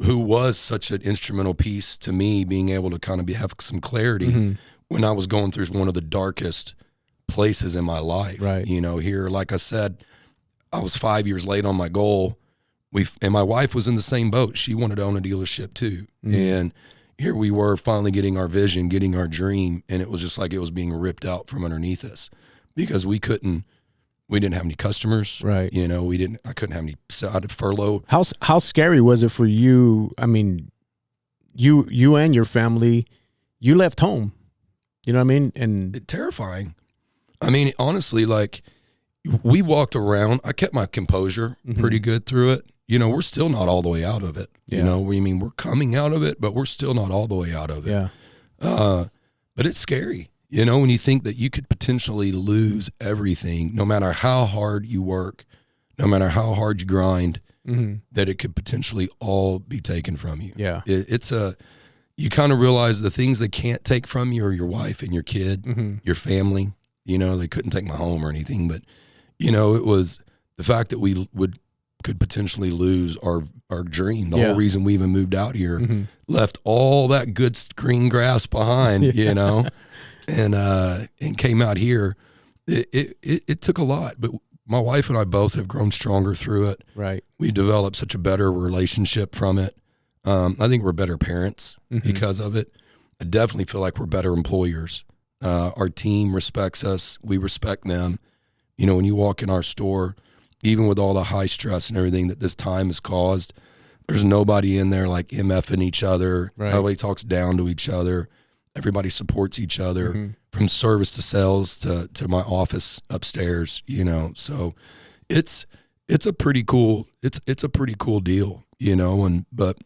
Speaker 2: who was such an instrumental piece to me being able to kind of have some clarity when I was going through one of the darkest places in my life.
Speaker 1: Right.
Speaker 2: Here, like I said, I was 5 years late on my goal. And my wife was in the same boat. She wanted to own a dealership too. And here we were finally getting our vision, getting our dream. And it was just like it was being ripped out from underneath us because we didn't have any customers.
Speaker 1: Right.
Speaker 2: I couldn't have any, so I had to furlough.
Speaker 1: How scary was it for you? I mean, you and your family, you left home. You know what I mean? And
Speaker 2: terrifying. I mean, honestly, we walked around. I kept my composure pretty good through it. We're still not all the way out of it.
Speaker 1: Yeah.
Speaker 2: We're coming out of it, but we're still not all the way out of it.
Speaker 1: Yeah.
Speaker 2: But it's scary, when you think that you could potentially lose everything, no matter how hard you work, no matter how hard you grind, that it could potentially all be taken from you.
Speaker 1: Yeah.
Speaker 2: You kind of realize the things they can't take from you are your wife and your kid, your family. They couldn't take my home or anything, but it was the fact that we could potentially lose our dream. The whole reason we even moved out here, left all that good green grass behind, and came out here. It took a lot, but my wife and I both have grown stronger through it.
Speaker 1: Right.
Speaker 2: We developed such a better relationship from it. I think we're better parents because of it. I definitely feel like we're better employers. Our team respects us. We respect them. When you walk in our store, even with all the high stress and everything that this time has caused, there's nobody in there like MFing each other.
Speaker 1: Right.
Speaker 2: Nobody talks down to each other. Everybody supports each other from service to sales to my office upstairs, So it's a pretty cool deal, but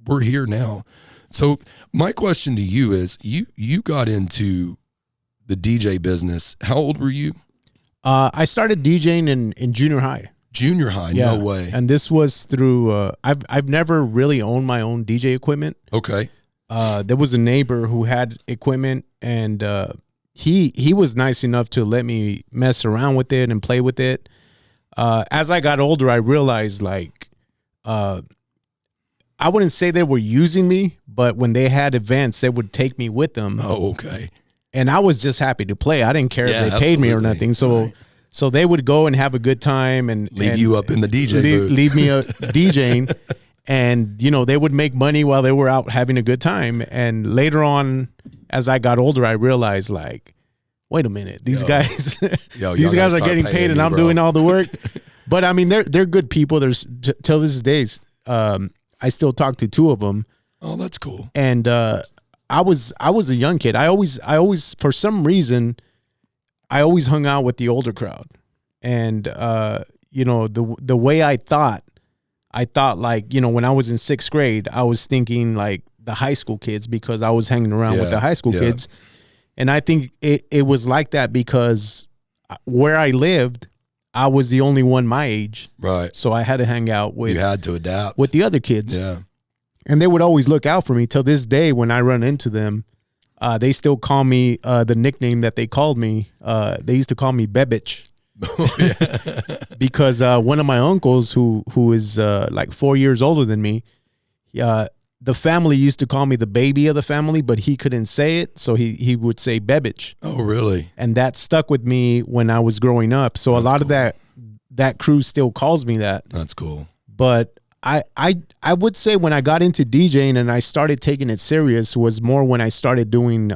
Speaker 2: we're here now. So my question to you is, you got into the DJ business. How old were you?
Speaker 1: I started DJing in junior high.
Speaker 2: Junior high, no way.
Speaker 1: And this was through. I've never really owned my own DJ equipment.
Speaker 2: Okay.
Speaker 1: There was a neighbor who had equipment, and he was nice enough to let me mess around with it and play with it. As I got older, I realized like I wouldn't say they were using me, but when they had events, they would take me with them.
Speaker 2: Oh, okay.
Speaker 1: And I was just happy to play. I didn't care
Speaker 2: Yeah,
Speaker 1: if they paid me or
Speaker 2: absolutely.
Speaker 1: nothing. So
Speaker 2: Right.
Speaker 1: so they would go and have a good time and
Speaker 2: Leave you up in the DJ booth.
Speaker 1: leave me DJing. And, you know, they would make money while they were out having a good time. And later on, as I got older, I realized, like, wait a minute, these guys,
Speaker 2: y'all
Speaker 1: these
Speaker 2: gotta
Speaker 1: guys are
Speaker 2: start
Speaker 1: getting
Speaker 2: paying
Speaker 1: paid, and
Speaker 2: me,
Speaker 1: I'm
Speaker 2: bro.
Speaker 1: doing all the work. But I mean, they're good people. There's till this day, I still talk to two of them.
Speaker 2: Oh, that's cool.
Speaker 1: And I was a young kid. I always for some reason, I always hung out with the older crowd. And you know, the way I thought like, you know, when I was in 6th grade, I was thinking like the high school kids because I was hanging around with the high school kids. And I think it was like that because where I lived, I was the only one my age.
Speaker 2: Right.
Speaker 1: So I had to hang out with
Speaker 2: You had to adapt.
Speaker 1: with the other kids.
Speaker 2: Yeah.
Speaker 1: And they would always look out for me till this day. When I run into them, they still call me the nickname that they called me. They used to call me Bebich.
Speaker 2: Oh, yeah.
Speaker 1: Because one of my uncles who is like 4 years older than me, the family used to call me the baby of the family, but he couldn't say it, so he would say Bebich.
Speaker 2: Oh, really?
Speaker 1: And that stuck with me when I was growing up. So
Speaker 2: That's
Speaker 1: a lot
Speaker 2: cool.
Speaker 1: of that crew still calls me that.
Speaker 2: That's cool.
Speaker 1: But I would say when I got into DJing and I started taking it serious was more when I started doing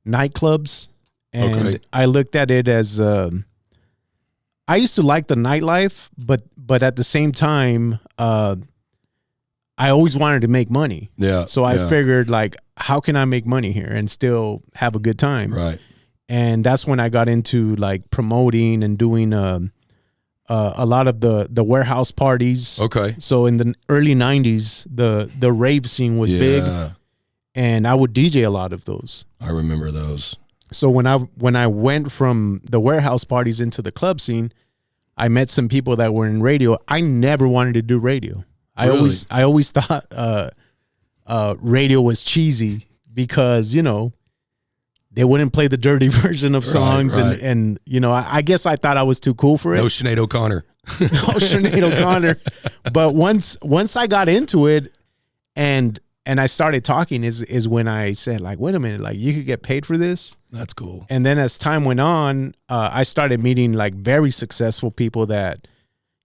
Speaker 1: nightclubs. And
Speaker 2: Okay.
Speaker 1: I looked at it as I used to like the nightlife, but at the same time, I always wanted to make money.
Speaker 2: Yeah.
Speaker 1: So I
Speaker 2: yeah.
Speaker 1: figured, like, how can I make money here and still have a good time?
Speaker 2: Right.
Speaker 1: And that's when I got into like promoting and doing a lot of the warehouse parties.
Speaker 2: Okay.
Speaker 1: So in the early 90s, the rave scene was big, and I would DJ a lot of those.
Speaker 2: I remember those.
Speaker 1: So when I went from the warehouse parties into the club scene, I met some people that were in radio. I never wanted to do radio.
Speaker 2: Really?
Speaker 1: I always thought radio was cheesy because, you know, they wouldn't play the dirty version of songs.
Speaker 2: Right.
Speaker 1: And you know, I guess I thought I was too cool for it.
Speaker 2: No Sinead O'Connor.
Speaker 1: No Sinead O'Connor. But once I got into it and I started talking is when I said, like, wait a minute, like, you could get paid for this.
Speaker 2: That's cool.
Speaker 1: And then as time went on, I started meeting like very successful people that,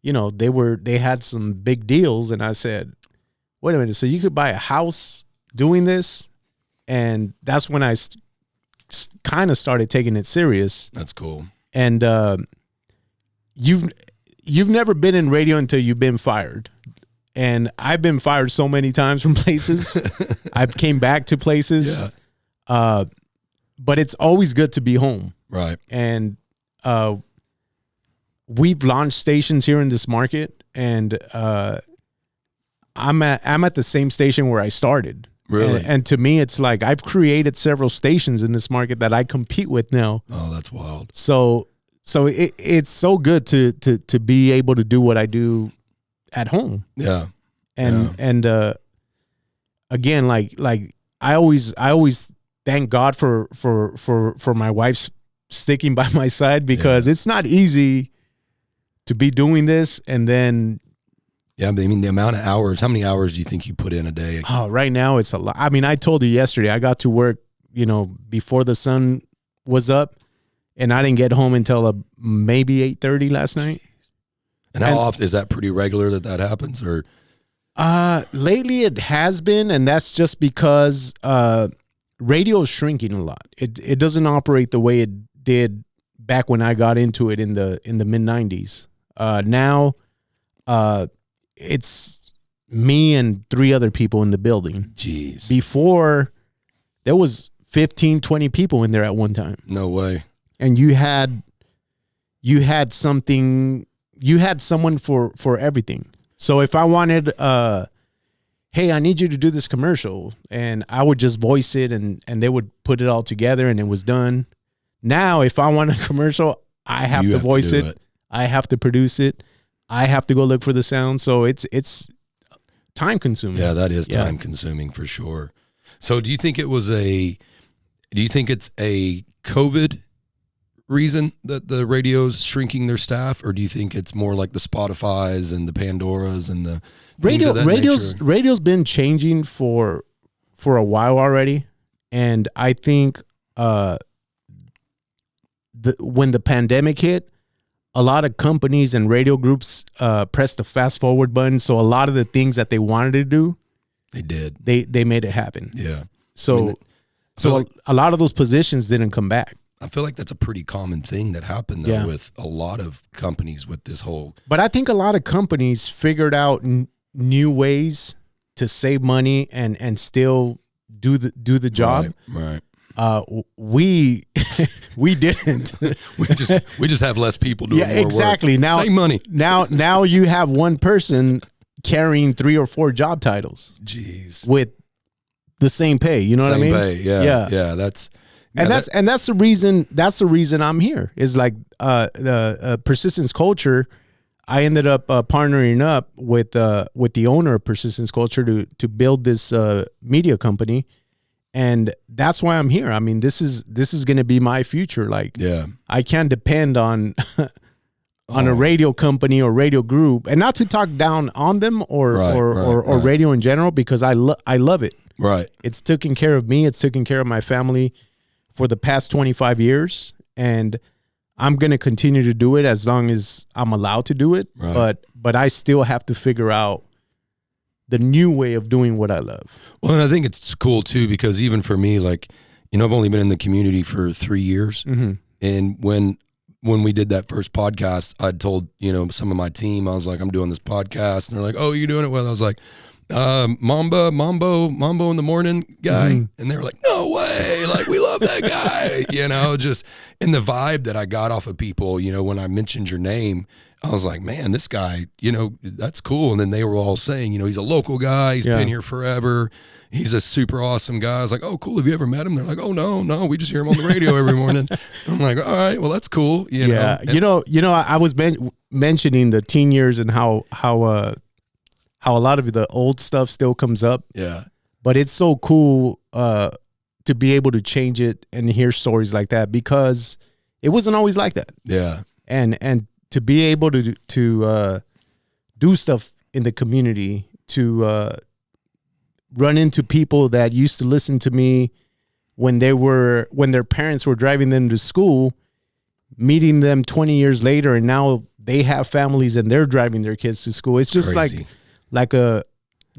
Speaker 1: you know, they had some big deals. And I said, wait a minute, so you could buy a house doing this? And that's when I kind of started taking it serious.
Speaker 2: That's cool.
Speaker 1: And you've never been in radio until you've been fired. And I've been fired so many times from places. I've came back to places.
Speaker 2: Yeah.
Speaker 1: But it's always good to be home.
Speaker 2: Right.
Speaker 1: And we've launched stations here in this market, and I'm at the same station where I started.
Speaker 2: Really?
Speaker 1: And to me, it's like I've created several stations in this market that I compete with now.
Speaker 2: Oh, that's wild.
Speaker 1: So it's so good to be able to do what I do at home.
Speaker 2: Yeah.
Speaker 1: And again, like I always thank God for my wife's sticking by my side, because it's not easy to be doing this. And then,
Speaker 2: Yeah, I mean, the amount of hours, how many hours do you think you put in a day?
Speaker 1: right now it's a lot. I mean, I told you yesterday, I got to work, you know, before the sun was up, and I didn't get home until maybe 8:30 last night.
Speaker 2: And how often is that? Pretty regular that happens, or?
Speaker 1: Lately it has been, and that's just because radio is shrinking a lot. It doesn't operate the way it did back when I got into it in the mid 90s. Now it's me and 3 other people in the building.
Speaker 2: Jeez.
Speaker 1: Before, there was 15, 20 people in there at one time.
Speaker 2: No way.
Speaker 1: And you had someone for everything. So if I wanted, hey, I need you to do this commercial, and I would just voice it, and they would put it all together, and it was done. Now, if I want a commercial, I have to voice it. I have to produce it. I have to go look for the sound. So it's time consuming.
Speaker 2: Yeah, that is time consuming for sure. So do you think it was a Do you think it's a COVID reason that the radio's shrinking their staff, or do you think it's more like the Spotify's and the Pandoras and the things of that nature?
Speaker 1: Radio's been changing for a while already, and I think when the pandemic hit, a lot of companies and radio groups pressed the fast forward button. So a lot of the things that they wanted to do,
Speaker 2: they did.
Speaker 1: They made it happen.
Speaker 2: Yeah.
Speaker 1: So a lot of those positions didn't come back.
Speaker 2: I feel like that's a pretty common thing that happened though with a lot of companies with this whole.
Speaker 1: But I think a lot of companies figured out new ways to save money and still do the job.
Speaker 2: Right.
Speaker 1: We didn't.
Speaker 2: we just have less people doing more
Speaker 1: exactly.
Speaker 2: work.
Speaker 1: Now
Speaker 2: save money.
Speaker 1: now you have one person carrying 3 or 4 job titles.
Speaker 2: Jeez.
Speaker 1: With the same pay, you know what I mean?
Speaker 2: Same pay. Yeah. That's
Speaker 1: the reason. That's the reason I'm here. Is like the Persistence Culture. I ended up partnering up with the owner of Persistence Culture to build this media company, and that's why I'm here. I mean, this is going to be my future. Like, I can't depend on a radio company or radio group, and not to talk down on them or radio in general, because I love it.
Speaker 2: Right.
Speaker 1: It's taken care of me. It's taken care of my family for the past 25 years, and I'm going to continue to do it as long as I'm allowed to do it.
Speaker 2: Right.
Speaker 1: But I still have to figure out the new way of doing what I love.
Speaker 2: Well, and I think it's cool too, because even for me, like, I've only been in the community for 3 years.
Speaker 1: Mm-hmm.
Speaker 2: And when we did that first podcast, I'd told, some of my team, I was like, I'm doing this podcast. And they're like, oh, you doing it well? I was like, Mambo in the morning guy.
Speaker 1: Mm-hmm.
Speaker 2: And they were like, no way. Like, we love that guy, just in the vibe that I got off of people, when I mentioned your name, I was like, man, this guy, that's cool. And then they were all saying, he's a local guy. He's been here forever. He's a super awesome guy. I was like, oh, cool. Have you ever met him? They're like, oh, no. We just hear him on the radio every morning. I'm like, all right, well, that's cool.
Speaker 1: Yeah. I was mentioning the teen years and how a lot of the old stuff still comes up.
Speaker 2: Yeah.
Speaker 1: But it's so cool to be able to change it and hear stories like that, because it wasn't always like that.
Speaker 2: Yeah.
Speaker 1: And to be able to do stuff in the community, to run into people that used to listen to me when their parents were driving them to school, meeting them 20 years later, and now they have families and they're driving their kids to school. It's just
Speaker 2: crazy.
Speaker 1: like a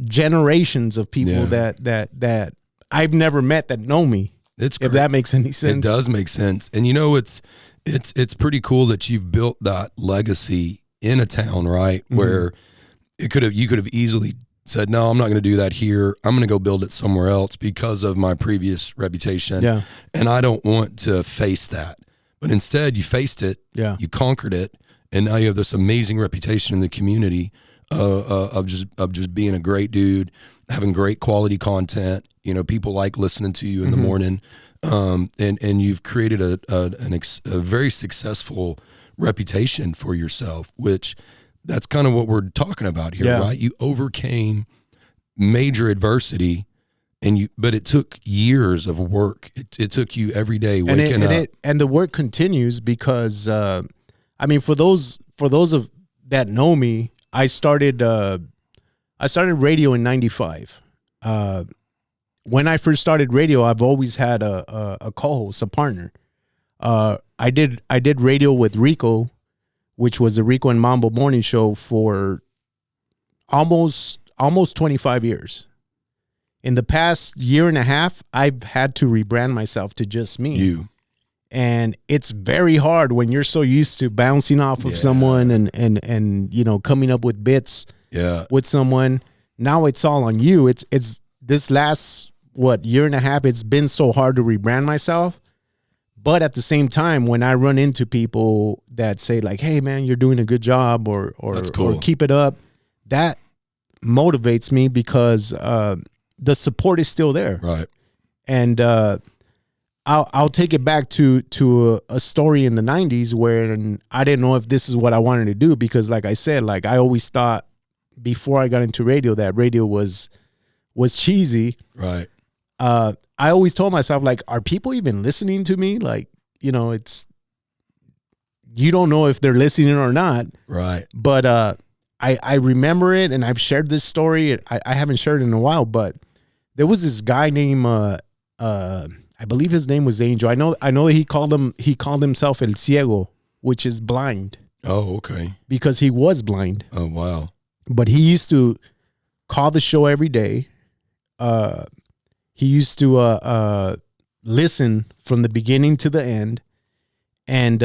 Speaker 1: generations of people that I've never met that know me. If that makes any sense.
Speaker 2: It does make sense. And it's pretty cool that you've built that legacy in a town, right? Mm-hmm. Where you could have easily said, no, I'm not going to do that here. I'm going to go build it somewhere else because of my previous reputation.
Speaker 1: Yeah.
Speaker 2: And I don't want to face that. But instead you faced it.
Speaker 1: Yeah.
Speaker 2: You conquered it. And now you have this amazing reputation in the community of just being a great dude, having great quality content. People like listening to you in the morning. And you've created a very successful reputation for yourself, which that's kind of what we're talking about here, right? You overcame major adversity, but it took years of work. It took you every day waking up.
Speaker 1: And the work continues because, for those of that know me, I started radio in '95. When I first started radio, I've always had a co-host, a partner. I did radio with Rico, which was the Rico and Mambo morning show, for almost 25 years. In the past year and a half, I've had to rebrand myself to just me.
Speaker 2: You.
Speaker 1: And it's very hard when you're so used to bouncing off of someone and coming up with bits with someone. Now it's all on you. It's this last year and a half, it's been so hard to rebrand myself. But at the same time, when I run into people that say like, hey man, you're doing a good job, or
Speaker 2: That's cool.
Speaker 1: or keep it up, that motivates me, because the support is still there.
Speaker 2: Right.
Speaker 1: And I'll take it back to a story in the 90s where I didn't know if this is what I wanted to do, because like I said, like I always thought before I got into radio that radio was cheesy.
Speaker 2: Right.
Speaker 1: I always told myself, like, are people even listening to me? Like, you know, you don't know if they're listening or not.
Speaker 2: Right.
Speaker 1: But I remember it, and I've shared this story. I haven't shared it in a while, but there was this guy named I believe his name was Angel. I know he called himself El Ciego, which is blind.
Speaker 2: Oh, okay.
Speaker 1: Because he was blind.
Speaker 2: Oh, wow.
Speaker 1: But he used to call the show every day. He used to listen from the beginning to the end. And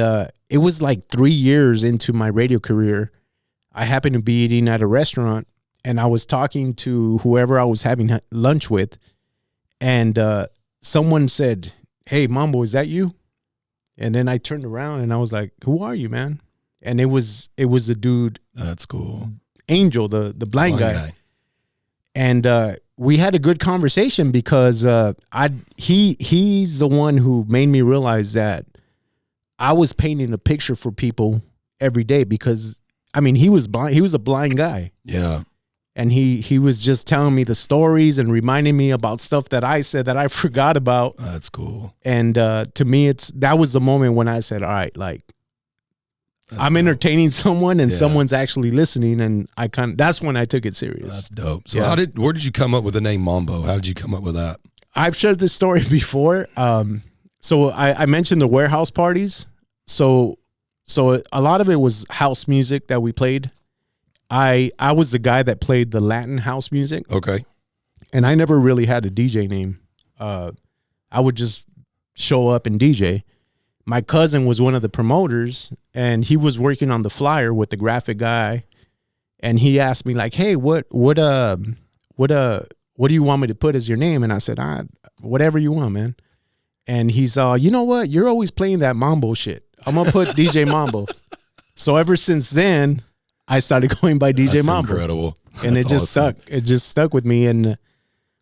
Speaker 1: it was like 3 years into my radio career. I happened to be eating at a restaurant, and I was talking to whoever I was having lunch with. And someone said, "Hey, Mambo, is that you?" And then I turned around and I was like, "Who are you, man?" And it was the dude.
Speaker 2: That's cool.
Speaker 1: Angel, the blind guy. And we had a good conversation because he's the one who made me realize that I was painting a picture for people every day, because I mean, he was blind. He was a blind guy.
Speaker 2: Yeah.
Speaker 1: And he was just telling me the stories and reminding me about stuff that I said that I forgot about.
Speaker 2: That's cool.
Speaker 1: And to me, that was the moment when I said, all right, like, I'm entertaining someone and someone's actually listening, and that's when I took it serious.
Speaker 2: That's dope. So where did you come up with the name Mambo? How did you come up with that?
Speaker 1: I've shared this story before. So I mentioned the warehouse parties. So a lot of it was house music that we played. I was the guy that played the Latin house music.
Speaker 2: Okay.
Speaker 1: And I never really had a DJ name. I would just show up and DJ. My cousin was one of the promoters, and he was working on the flyer with the graphic guy. And he asked me, like, "Hey, what do you want me to put as your name?" And I said, "Whatever you want, man." And he's you know what? You're always playing that Mambo shit. I'm gonna put DJ Mambo. So ever since then, I started going by DJ
Speaker 2: That's
Speaker 1: Mambo.
Speaker 2: Incredible.
Speaker 1: And it just stuck. It just stuck with me. And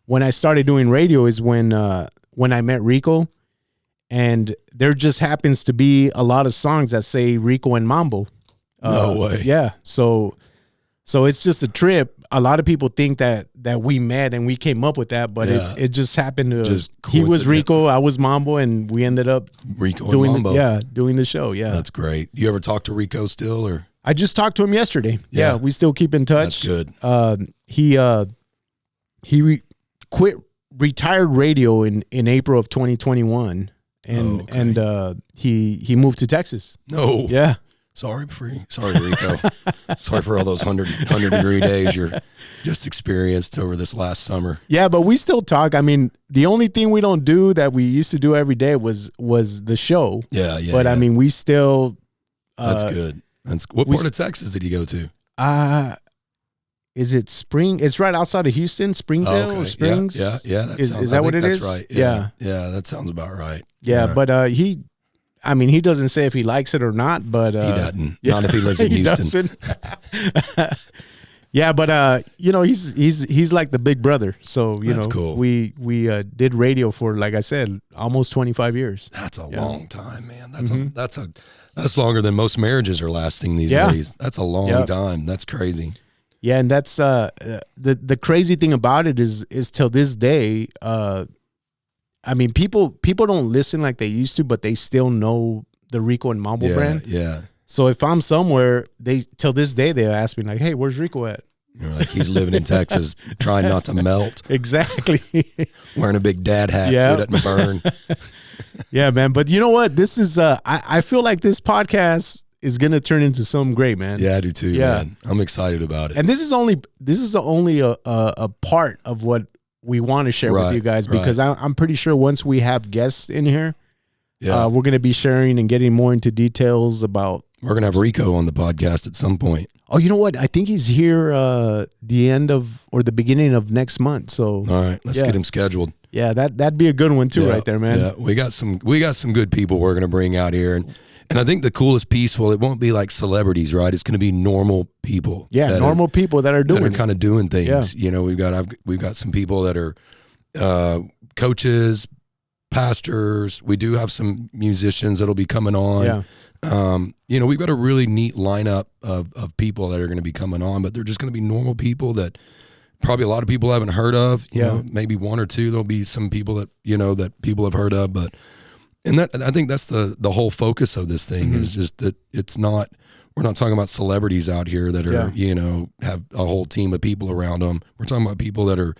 Speaker 1: when I started doing radio is when I met Rico, and there just happens to be a lot of songs that say Rico and Mambo.
Speaker 2: No way.
Speaker 1: Yeah. So it's just a trip. A lot of people think that we met and we came up with that, but it just happened to. He was Rico, I was Mambo, and we ended up
Speaker 2: Rico
Speaker 1: doing
Speaker 2: and Mambo.
Speaker 1: doing the show. Yeah.
Speaker 2: That's great. You ever talk to Rico still, or?
Speaker 1: I just talked to him yesterday. Yeah, we still keep in touch.
Speaker 2: That's good.
Speaker 1: He retired radio in April of 2021, and he moved to Texas.
Speaker 2: No.
Speaker 1: Yeah.
Speaker 2: Sorry, Rico. Sorry for all those 100 degree days you're just experienced over this last summer.
Speaker 1: Yeah, but we still talk. I mean, the only thing we don't do that we used to do every day was the show.
Speaker 2: Yeah.
Speaker 1: But I mean, we still.
Speaker 2: That's good. What part of Texas did you go to?
Speaker 1: Is it Spring? It's right outside of Houston, Springville or Springs.
Speaker 2: Yeah.
Speaker 1: Is that what it is?
Speaker 2: That's right.
Speaker 1: Yeah.
Speaker 2: Yeah, that sounds about right.
Speaker 1: Yeah, but he doesn't say if he likes it or not, but
Speaker 2: he doesn't. Not if he lives in Houston.
Speaker 1: Yeah, but he's like the big brother. So
Speaker 2: That's cool.
Speaker 1: We did radio for, like I said, almost 25 years.
Speaker 2: That's a long time, man. That's longer than most marriages are lasting these days. That's a long time. That's crazy.
Speaker 1: Yeah, and that's the crazy thing about it is till this day. I mean, people don't listen like they used to, but they still know the Rico and Mambo brand.
Speaker 2: Yeah.
Speaker 1: So if I'm somewhere, till this day they ask me like, "Hey, where's Rico at?"
Speaker 2: You're like, he's living in Texas, trying not to melt.
Speaker 1: Exactly.
Speaker 2: Wearing a big dad hat so it doesn't burn.
Speaker 1: Yeah, man. But you know what? This is I feel like this podcast is gonna turn into something great, man.
Speaker 2: Yeah, I do too, man. I'm excited about it.
Speaker 1: And this is only a part of what we want to share with you guys, because I'm pretty sure once we have guests in here, we're gonna be sharing and getting more into details about.
Speaker 2: We're going to have Rico on the podcast at some point.
Speaker 1: Oh, you know what? I think he's here the end of or the beginning of next month. So
Speaker 2: all right, let's get him scheduled.
Speaker 1: Yeah, that'd be a good one too, right there, man.
Speaker 2: Yeah, we got some good people we're going to bring out here, and I think the coolest piece, well, it won't be like celebrities, right? It's going to be normal people.
Speaker 1: Yeah, normal people that are
Speaker 2: kind of doing things. Yeah. We've got some people that are coaches, pastors. We do have some musicians that'll be coming on.
Speaker 1: Yeah.
Speaker 2: We've got a really neat lineup of people that are going to be coming on, but they're just going to be normal people that probably a lot of people haven't heard of. You know, maybe one or two. There'll be some people that that people have heard of, but I think that's the whole focus of this thing is just that it's not. We're not talking about celebrities out here that are have a whole team of people around them. We're talking about people that are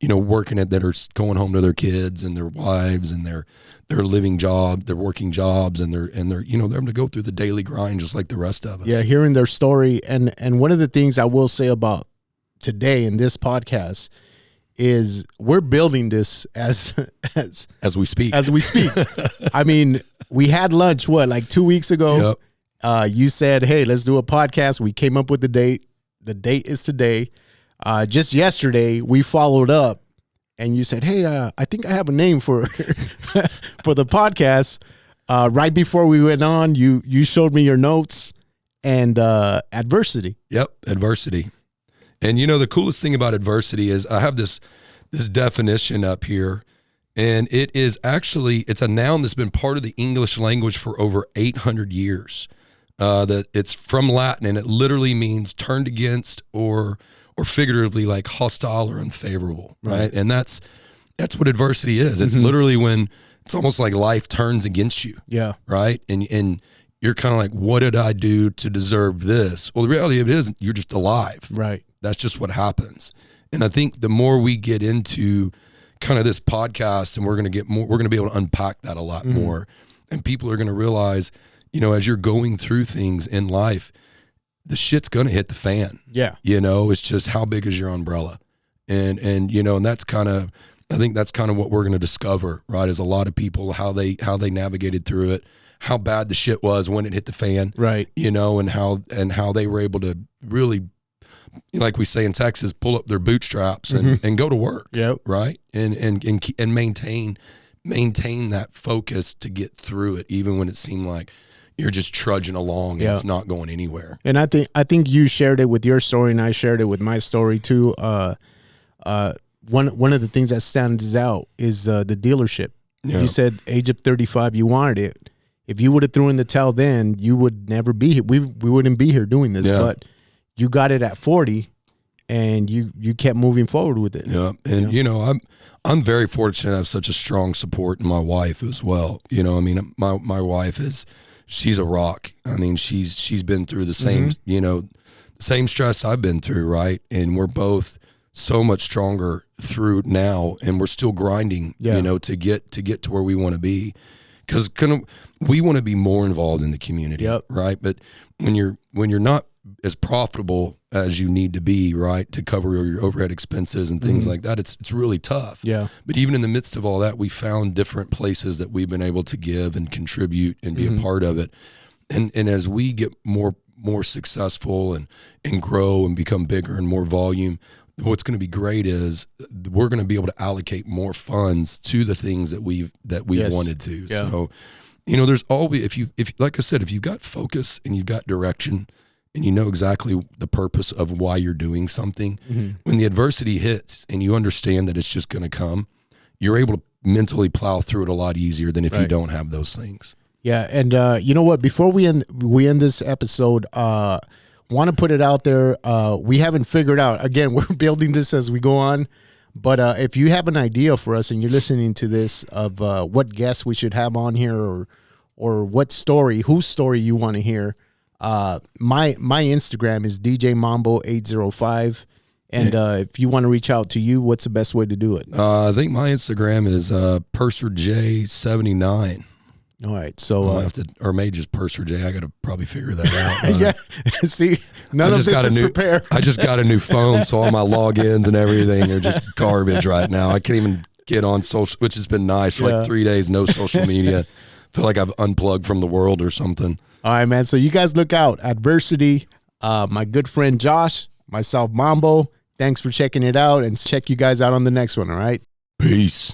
Speaker 2: working that are going home to their kids and their wives and their living job, their working jobs, and they're they're having to go through the daily grind just like the rest of us.
Speaker 1: Yeah, hearing their story, and one of the things I will say about today in this podcast is we're building this as
Speaker 2: we speak.
Speaker 1: I mean, we had lunch like 2 weeks ago.
Speaker 2: Yep.
Speaker 1: You said, "Hey, let's do a podcast." We came up with the date. The date is today. Just yesterday, we followed up, and you said, "Hey, I think I have a name for for the podcast." Right before we went on, you showed me your notes and adversity.
Speaker 2: Yep, adversity. And the coolest thing about adversity is I have this definition up here, and it's a noun that's been part of the English language for over 800 years. That it's from Latin, and it literally means turned against or figuratively like hostile or unfavorable, right? And that's what adversity is. It's literally when it's almost like life turns against you, right? And you're kind of like, what did I do to deserve this? Well, the reality of it is you're just alive,
Speaker 1: right?
Speaker 2: That's just what happens. And I think the more we get into kind of this podcast, and we're going to be able to unpack that a lot more, and people are going to realize, as you're going through things in life, the shit's going to hit the fan.
Speaker 1: Yeah.
Speaker 2: It's just how big is your umbrella? And that's kind of, I think that's kind of what we're going to discover, right? Is a lot of people, how they navigated through it, how bad the shit was when it hit the fan,
Speaker 1: right?
Speaker 2: And how they were able to really, like we say in Texas, pull up their bootstraps and go to work.
Speaker 1: Yep.
Speaker 2: Right. And maintain that focus to get through it, even when it seemed like you're just trudging along and it's not going anywhere.
Speaker 1: And I think you shared it with your story, and I shared it with my story too. One of the things that stands out is the dealership. Yeah. You said age of 35, you wanted it. If you would have thrown in the towel then, you would never be here. We wouldn't be here doing this. Yeah. But you got it at 40, and you kept moving forward with it.
Speaker 2: Yeah, and I'm very fortunate to have such a strong support in my wife as well. I mean, my wife she's a rock. I mean, she's been through the same same stress I've been through, right? And we're both so much stronger through now, and we're still grinding, to get to where we want to be, because we want to be more involved in the community, right? But when you're not as profitable as you need to be, right, to cover your overhead expenses and things like that, it's really tough.
Speaker 1: Yeah.
Speaker 2: But even in the midst of all that, we found different places that we've been able to give and contribute and be a part of it. And as we get more successful and grow and become bigger and more volume, what's going to be great is we're going to be able to allocate more funds to the things that we've wanted to. Yeah. So, there's always, if like I said, if you've got focus and you've got direction, and you know exactly the purpose of why you're doing something, when the adversity hits and you understand that it's just going to come, you're able to mentally plow through it a lot easier than if you don't have those things.
Speaker 1: Yeah, and you know what? Before we end this episode, want to put it out there. We haven't figured out. Again, we're building this as we go on. But if you have an idea for us and you're listening to this of what guests we should have on here, or what story, whose story you want to hear. My Instagram is DJ Mambo 805, and if you want to reach out to you, what's the best way to do it?
Speaker 2: I think my Instagram is Purser J79.
Speaker 1: All right, so
Speaker 2: I'll have to, or maybe just Purser J. I got to probably figure that out.
Speaker 1: Yeah, see, none of this is prepared.
Speaker 2: I just got a new phone, so all my logins and everything are just garbage right now. I can't even get on social, which has been nice for like 3 days. No social media. Feel like I've unplugged from the world or something.
Speaker 1: All right, man. So you guys look out. Adversity. My good friend Josh, myself, Mambo. Thanks for checking it out, and check you guys out on the next one. All right.
Speaker 2: Peace.